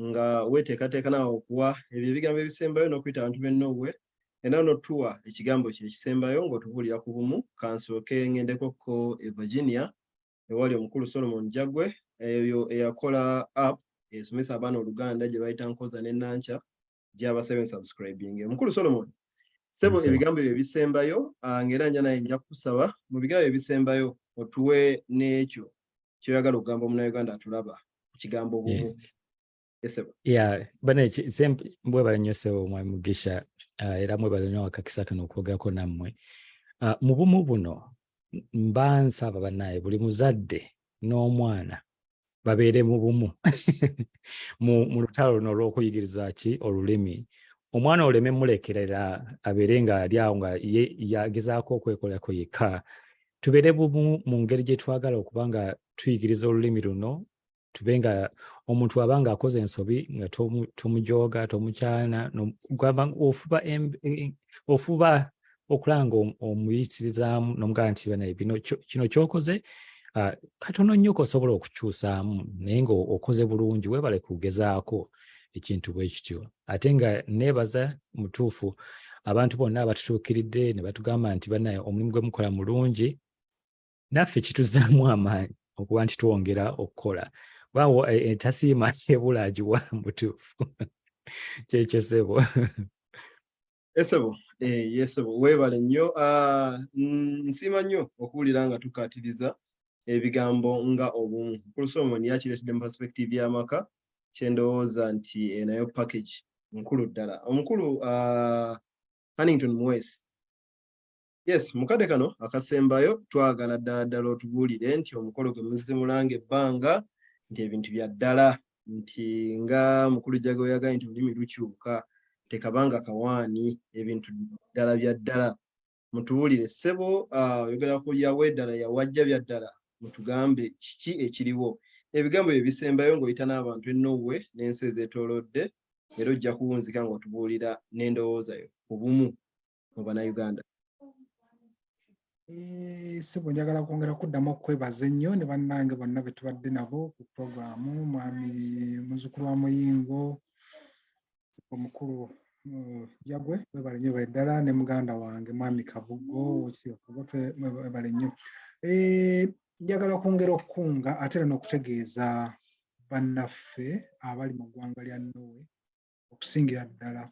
Speaker 4: nga weteekateeka nawe okuwa ebyo ebigambo ebisembayo n'okuyita abantu b'e Norway era n'otuwa ekigambo kye ekisembayo ng'otubuulira ku bumu. Kansooke ngendekoko e Virginia ewali omukulu Solomon Jagwe eyo eyakola app esomesa abaana Oluganda gye bayita Nkoza ne Nancha gy'abasabye subscribing. Omukulu Solomon sebo ebigambo ebyo ebisembayo ng'era nja naye nja kusaba mu bigambo ebisembayo otuwe n'ekyo kyoyagala okugamba omunnayuganda atulaba ku kigambo bumu.
Speaker 2: Mwebale nnyo sebo Mwami Mugisha era mwebale nnyo akakisa kano okwogerako nammwe. Mu bumu buno mba nsaba bannaye buli muzadde n'omwana babeere mu bumu mu lutalo luno olw'okuyigiriza olulimi. Omwana oleme mulekerera abeere nga ali awo nga yagezaako okwekolako yekka. Tubeere bumu mu ngeri gye twagala okuba nga tuyigiriza olulimi luno. Tube nga omuntu abanga akoze ensobi nga tomujooga tomukyana ofuba okulanga omuyitirizaamu n'omugamba nti banaye kino kyokoze katono nnyo kosobola okukyusaamu naye nga okoze bulungi weebale kugezaako ekintu bwe kityo. Ate nga neebaza mutuufu abantu bonna abatutuukiridde ne batugamba nti banaye omulimu gwe mukola mulungi naffe kituzaamu amaanyi okuba nti twongera okukola. Waawo etasiima ebula agiwa mutuufu. Kyekyo sebo.
Speaker 4: Esebo yesebo weebale nnyo. Nsiima nnyo okuwulira nga tukaatiriza ebigambo nga obumu. Omukulu Solomon yakireetedde mu perspective y'amaka kyendowooza nti nayo package nkulu ddala. Omukulu Hannington Muweesi. Yes, mukadde kano akasembayo twagala ddala otubuulire nti omukolo gwe muzze mulanga ebbanga nti ebintu bya ddala nti nga mukulu Jagwe yagaye nti olulimi lukyuka tekabanga kawaani ebintu ddala bya ddala. Mutubuulire ssebo oyogera ku yawe ddala yawajja bya ddala mutugambe kiki ekiriwo. Ebigambo bye bisembayo ng'oyita n'abantu e Norway n'ensi ezeetoolodde era ojja kuwunzika ng'otubuulira n'endowooza yo ku bumu mu Bannayuganda.
Speaker 5: Sebo njagala kwongera kuddamu okwebaza ennyo ne bannange bonna be tubadde nabo ku puroguramu, mwami muzzukulu wa Muyingo, omukulu Jagwe, webale nnyo ddala, ne muganda wange mwami Kabugo, webale nnyo. Njagala kwongera okukunga ate era n'okutegeeza bannaffe abali mu ggwanga lya Norway okusingira ddala.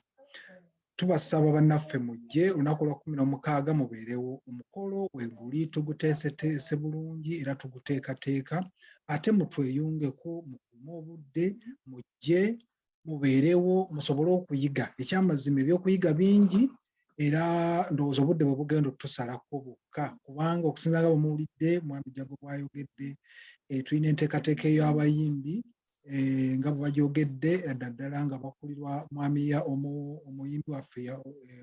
Speaker 5: Tubasaba bannaffe mujje olunaku lwa 16 mubeerewo, omukolo weeguli tuguteeseteese bulungi era tuguteekateeka, ate mutweyungeko, mukuume obudde, mujje mubeerewo musobole okuyiga. Ekyamazima ebyokuyiga bingi era ndowooza obudde bwe bugenda otusalako bwokka, kubanga okusinza nga bwe muwulidde mwami Jago bw'ayogedde, tulina enteekateeka ey'abayimbi nga bwe bagyogedde ddala nga bakulirwa omuyimbi waffe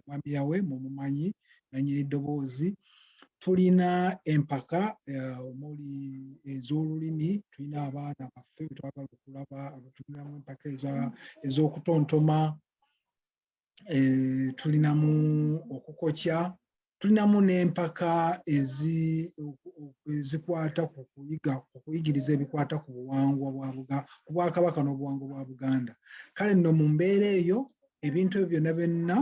Speaker 5: mwami yawe mumumanyi nannyini ddoboozi. Tulina empaka omuli ez'olulimi, tulina abaana baffe betwagala okulaba, tulinamu empaka ez'okutontoma, tulinamu okukokya, tulinamu n'empaka ezikwata ku kuyigiriza ebikwata ku buwangwa ku Bwakabaka n'obuwangwa bwa Buganda. Kale nno mu mbeera eyo ebintu ebyo byonna byonna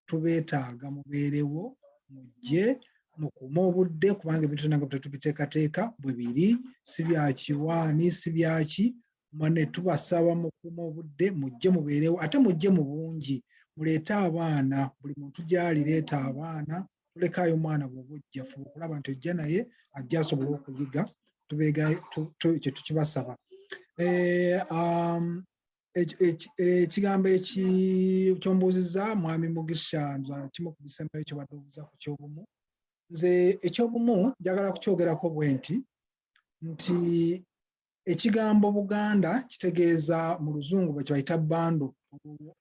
Speaker 5: tubeetaaga mubeerewo, mujje mukuume obudde, kubanga ebintu byonna nga tubiteekateeka bwe biri, si bya kiwaani si byaki, mwane tubasaba mukuume obudde, mujje mubeerewo, ate mujje mu bungi, muleete abaana, buli muntu gy'ali leeta abaana, tulekaayo omwana bw'obujjafu okulaba nti ojja naye ajja asobole okuyiga, kye tukibasaba. Ekigambo ky'ombuuziza mwami Mugisha, kimu ku bisembayo kye badde ku ky'obumu. Nze ekyobumu njagala kukyogerako bwe nti ekigambo Buganda kitegeeza mu Luzungu bwe kibayita bando,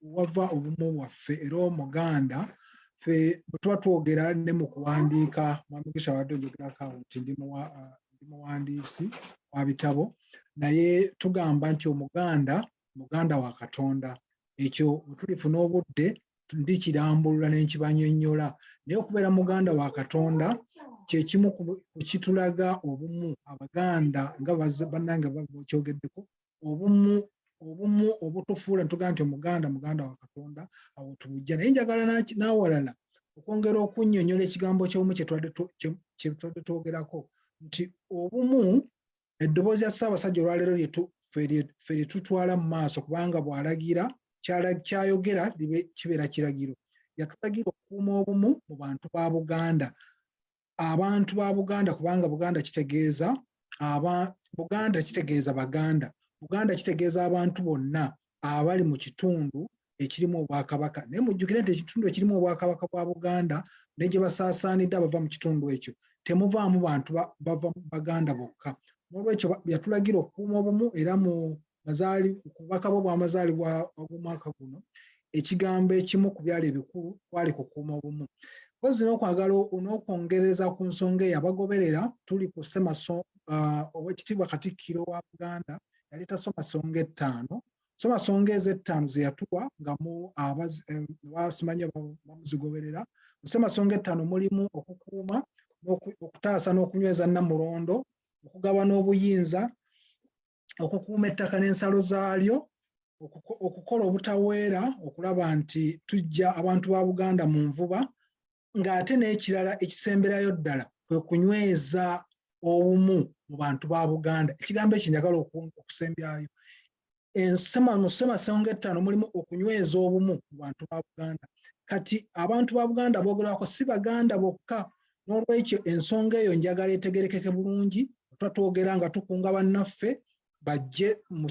Speaker 5: wava obumu bwaffe, era Omuganda ffe bwe tuba twogera ne mu kuwandiika, mwami Mugisha wadde onjogerako awo nti ndi muwandiisi wa bitabo, naye tugamba nti Omuganda Muganda wa Katonda. Ekyo bwe tulifuna obudde ndikirambulula ne nkibannyonnyola, naye okubeera Muganda wa Katonda kye kimu ku kitulaga obumu Abaganda nga bannange bakyogeddeko, obumu obutufuula ntugamba nti Omuganda Muganda wa Katonda, awo tubujja. Naye njagala n'awalala okwongera okunnyonnyola ekigambo ky'obumu kye tubadde twogerako, nti obumu eddoboozi ya Ssaabasajja olwaleero ffe lye tutwala mu maaso, kubanga bw'alagira kyayogera kibeera kiragiro. Yatulagira okukuuma obumu mu bantu ba Buganda, abantu ba Buganda, kubanga Buganda kitegeeza Baganda, Buganda kitegeeza abantu bonna abali mu kitundu ekirimu Obwakabaka. Naye mujjukire nti ekitundu ekirimu Obwakabaka bwa Buganda ne gye basaasaanidde abava mu kitundu ekyo temuvaamu bantu bava mu Baganda bokka. N'olwekyo yatulagira okukuuma obumu, era ku bubaka bwe bw'amazaalibwa ag'omwaka guno, ekigambo ekimu ku byali ebikulu kwali kukuuma obumu. Mpozi n'okwongereza ku nsonga eyo abagoberera, tuli ku Oweekitiibwa Katikkiro wa Buganda yaleeta Ssomasonga 5. Ssomasonga ezo 5 ze yatuwa nga basimanyi bamuzigoberera. Mu Ssomasonga 5 mulimu okukuuma, okutaasa n'okunyweza Nnamulondo, okugaba n'obuyinza, okukuuma ettaka n'ensalo zaalyo, okukola obutaweera, okulaba nti tujja abantu ba Buganda mu nvuba, ng'ate n'ekirala ekisemberayo ddala kwe kunyweza obumu mu bantu ba Buganda. Ekigambo ekyo njagala okusembyayo. Mu Ssemasonga 5 mulimu okunyweza obumu mu bantu ba Buganda. Kati abantu ba Buganda boogerwako si Baganda bokka, n'olwekyo ensonga eyo njagala etegerekeke bulungi. Twatwogera nga tukunga bannaffe bajje mu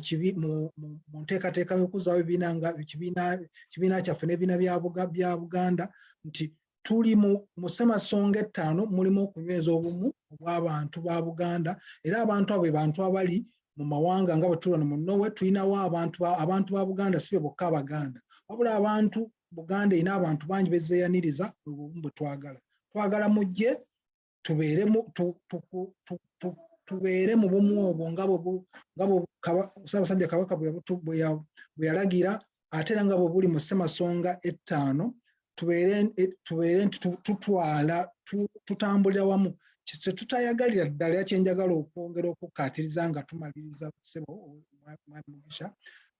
Speaker 5: nteekateeka y'okuzaawo ekibiina kyaffe n'ebibiina bya Buganda, nti tuli mu Ssemasonga 5 mulimu okunyweza obumu obw'abantu ba Buganda, era abantu abo be bantu abali mu mawanga nga bwe tuli wano mu Norway. Tulinawo abantu ba Buganda si be bokka Abaganda, wabula abantu Buganda erina abantu bangi bezeeyaniriza obumu bwe twagala. Twagala mujje tubeere mu bumu obwo nga Ssaabasajja Kabaka bwe yalagira, ate era nga bwe buli mu Ssemasonga 5, tubeere nti tutambulira wamu. kye tutayagalira ddala yakyenjagala okwongera okukkaatiriza nga tumaliriza ssebo Mugisha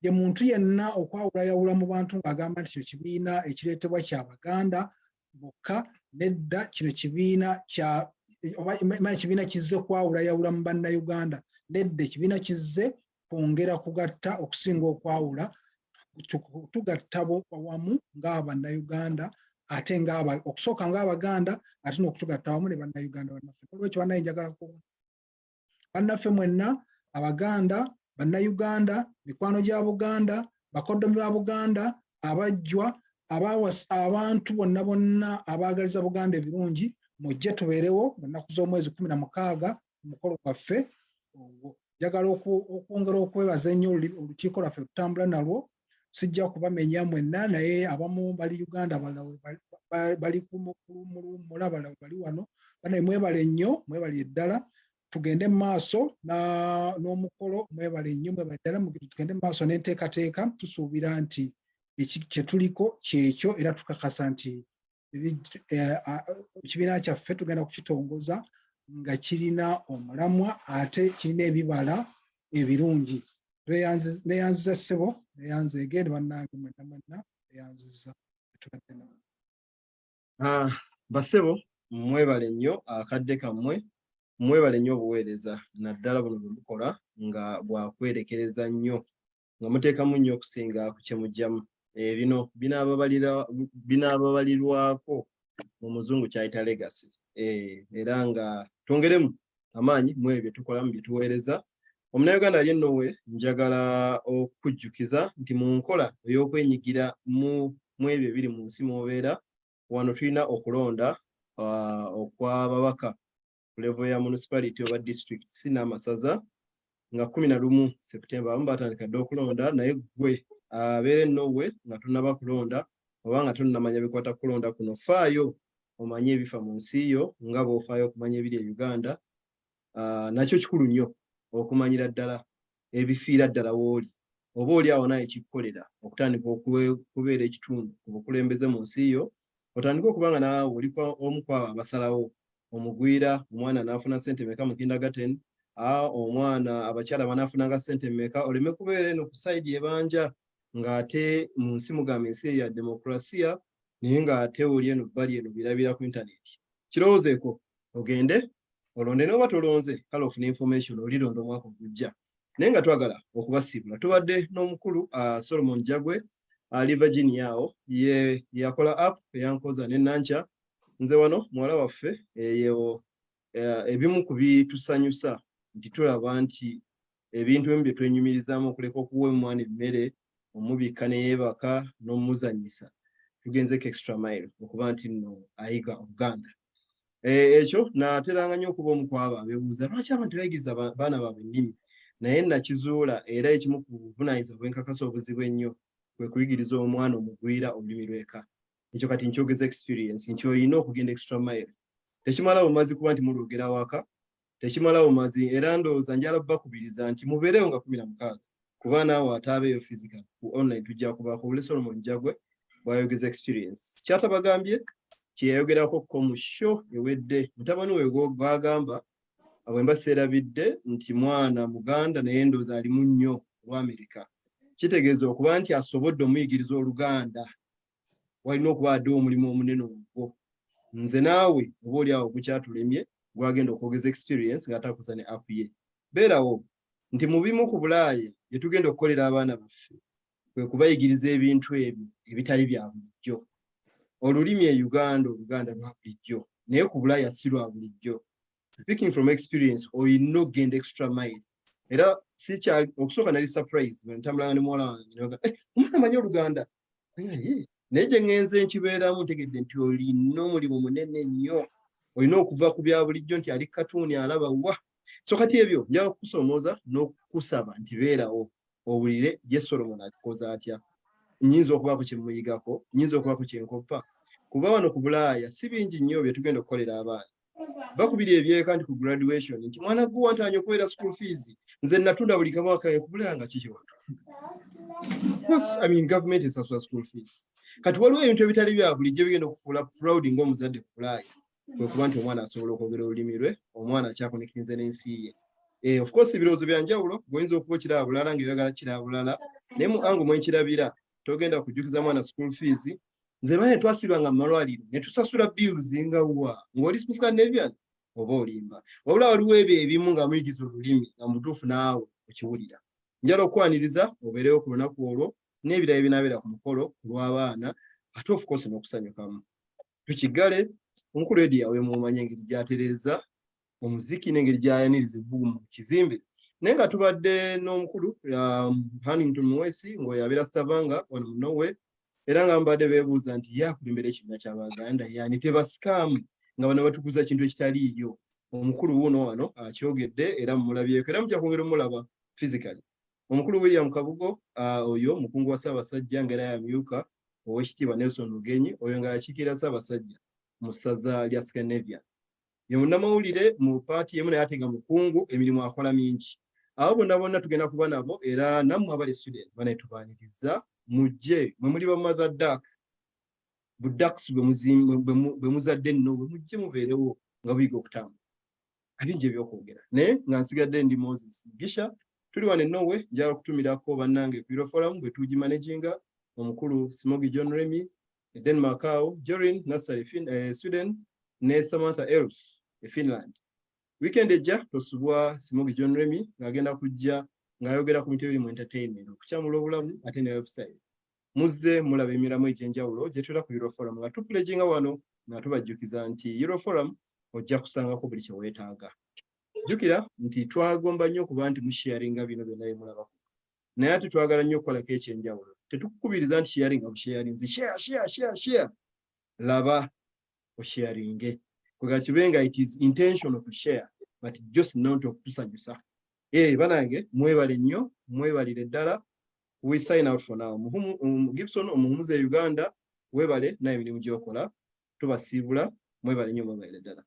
Speaker 5: ye muntu yenna okwawulayawula mu bantu ng'agamba nti kino kibiina ekireetebwa ky'Abaganda bokka nedda kino kibiina ekibiina kizze kwawulayawula mu bannayuganda nedda ekibiina kizze kwongera kugatta okusinga okwawula tugatta wamu ng'abannayuganda ate okusooka ng'Abaganda ate n'okutugatta wamu ne bannayuganda bannaffe. Olwekyo bannaye njagala kuba bannaffe mwenna Abaganda bannayuganda mikwano gya Buganda bakoddomi ba Buganda abajjwa abantu bonna abaagaliza Buganda ebirungi mujje tubeerewo mu nnaku z'omwezi 16 omukolo gwaffe ogwo. Njagala okwongera okwebaza ennyo olukiiko lwaffe tutambula nalwo. Sijja kubamenya mwenna naye abamu bali Uganda bali mulaba bali wano banaye mwebale nnyo mwebale ddala tugende mu maaso n'omukolo mwebale nnyo mwebale ddala tugende mu maaso n'enteekateeka tusuubira nti kye tuliko kyekyo era tukakasa nti ekibiina kyaffe tugenda kukitongoza nga kirina omulamwa ate kirina ebibala ebirungi. Neyanziza ssebo neyanze egende bannange mwenna neyanziza
Speaker 4: basebo mwebale nnyo akadde kammwe mwebale nnyo obuweereza naddala buno bwe mukola nga bwakwerekereza nnyo nga muteekamu nnyo okusinga ku kye mugyamu. Bino binaababalirwako mu muzungu kyayita legacy era nga twongeremu amaanyi mu ebyo tukolamu bye tuweereza. Omunnayuganda ali Norway njagala okujjukiza nti mu nkola ey'okwenyigira mu ebyo ebiri mu nsi mubeera wano tulina okulonda okw'ababaka ku level ya municipality oba district si n'amasaza nga 11 September abamu batandika dde okulonda naye gwe abeera Norway nga tonnaba kulonda oba nga tonnamanya bikwata kulonda kuno faayo omanye ebifa mu nsi yo nga bw'ofaayo okumanya ebiri e Uganda. Nakyo kikulu nnyo okumanyira ddala ebifiira ddala w'oli oba oli awo naye kikkolera okutandika okubeera ekitundu ku bukulembeze mu nsi yo otandika okuba nga naawe oli omu kwabo abasalawo omugwira omwana n'afuna ssente meka mu kindergarten omwana abakyala banaafunanga ssente meka oleme kubeera eno ku sayidi ebanja ng'ate mu nsi mugamba ensi ya demokrasiya naye ng'ate oli eno bbali eno birabira ku intaneti. Kirowoozeeko ogende olonde n'oba tolonze kale ofuna information olironda omwaka ogujja. Naye nga twagala okubasiibula tubadde n'omukulu Solomon Jagwe ali Virginia awo ye yakola app eyankoza ne Nancha nze wano muwala waffe eyo ebimu ku bitusanyusa nti tulaba nti ebintu ebimu bye twenyumirizaamu okuleka okuwa omwana emmere omubikka ne yeebaka n'omuzanyisa tugenzeko extra mile okuba nti nno ayiga Obuganda. Ekyo nateranga nnyo okuba omu kwabo abeebuuza lwaki abantu bayigiriza baana baabwe ennimi naye nakizuula era ekimu ku buvunaanyizibwa bwenkakasa obuzibu ennyo kwe kuyigiriza omwana omugwira olulimi lw'eka. Ekyo kati nkyogeza experience nti olina okugenda extra mile. Tekimala bumazi kuba nti mulwogera waka tekimala bumazi era ndowooza njala bakubiriza nti mubeerewo nga 16 kuba naawe ataabeeyo physical ku online tujja kubaako buli Solomon Jagwe bwayogeza experience. Kyatabagambye kyeyayogerako ko mu show ewedde mutabani we gwagamba abwemba seerabidde nti mwana Muganda naye ndowooza alimu nnyo olwa Amerika. Kitegeeza okuba nti asobodde omuyigiriza Oluganda walina okuba adde omulimu omunene ogwo. Nze naawe oba oli awo gukyatulemye gwagenda okwogeza experience ng'atakuza ne app ye. Beerawo nti mu bimu ku Bulaaya bye tugenda okukolera abaana baffe kwe kubayigiriza ebintu ebyo ebitali bya bulijjo. Olulimi e Uganda Oluganda lwa bulijjo naye ku Bulaaya si lwa bulijjo. Speaking from experience olina okugenda extra mile. Era sikyali okusooka nali surprise bwe ntambulanga ne muwala wange omwana amanyi Oluganda naye gye ŋŋenze nkibeeramu ntegedde nti olina omulimu munene nnyo olina okuva ku bya bulijjo nti ali katuuni alaba wa. So kati ebyo njala okukusomooza n'okusaba nti beerawo owulire ye Solomon akikoza atya. Nnyinza okubaako kye muyigako nnyinza okubaako kye nkoppa kuba wano ku Bulaaya si bingi nnyo bye tugenda okukolera abaana. Bakubiri ebyeka nti ku graduation nti mwana gwe wantanya okubeera school fees nze natunda buli kamwaka ku Bulaaya nga kiki wano. I mean government esasula school fees. Kati waliwo ebintu ebitali bya bulijjo bigenda okufuula proud ng'omuzadde ku Bulaaya kwe kuba nti omwana asobola okwogera olulimi lwe, omwana akyakonekirinze n'ensi ye. Of course ebirowoozo bya njawulo goyinza okuba ekiraba bulala ng'oyagala kiraba bulala, naye mu ango mwekirabira togenda kujjukiza mwana school fees. Nze bane twasibanga mu malwaliro ne tusasula bills ngawa ng'oli Scandinavian oba olimba, wabula waliwo ebyo ebimu nga muyigiza olulimi nga mutuufu naawe okiwulira. Njala okwaniriza obeerewo ku lunaku olwo n'ebirala ebinaabeera ku mukolo ku lw'abaana, ate of course n'okusanyukamu. Tukigale omukulu Eddie yawe mumanye engeri gy'atereeza omuziki n'engeri gy'ayaniriza ebbugu mu kizimbe. Naye nga tubadde n'omukulu Hannington Mwesi ng'oyo abeera Stavanga wano mu Norway, era nga mbadde beebuuza nti ye akulembera ekibiina ky'Abaganda yani tebasikamu nga bano batukuza ekintu ekitaliiyo. Omukulu wuuno wano akyogedde era mumulabyeko era mujja kwongera omulaba physically. Omukulu William Kabugo oyo mukungu wa Ssaabasajja ng'era yamyuka Oweekitiibwa Nelson Lugenyi oyo nga yakiikirira Ssaabasajja mu ssaza lya Scandinavia. Ye munnamawulire mu paati emu naye ate nga mukungu, emirimu akola mingi. Abo bonna tugenda kuba nabo era nammwe abali student bane tubaaniriza mujje mwe muli ba mother duck budaks bwe muzadde nno bwe mujje mubeerewo nga buyiga okutambula. Abingi ebyokwogera naye nga nsigadde ndi Moses Mugisha. Tuli wano e Norway, njagala kutumirako bannange ku Euro Forum bwe tugimanaginga omukulu Smogi John Remy, Denmark awo, Jorin Nassari Sweden ne Samantha Elf e Finland. Weekend ejja tosubwa Smogi John Remy ng'agenda kujja ng'ayogera ku bintu ebiri mu entertainment, okukyamula obulamu ate ne website. Muzze mulaba emiramu egy'enjawulo gye tulina ku Euro Forum nga tupuleginga wano nga tubajjukiza nti Euro Forum ojja kusangako buli kye weetaaga. Jjukira nti twagomba nnyo okuba nti musharinga bino byonna bye mulabako. Naye ate twagala nnyo okukolako ekyenjawulo. Tetukukubiriza nti sharinga busharinzi. Share. Laba osharinge. Kwega kibenga it is intentional to share, but just not okutusanyusa. Banange, mwebale nnyo, mwebalire ddala. We sign out for now. Gibson omuhumuza e Uganda, webale na emirimu gy'okola. Tubasiibula, mwebale nnyo, mwebalire ddala.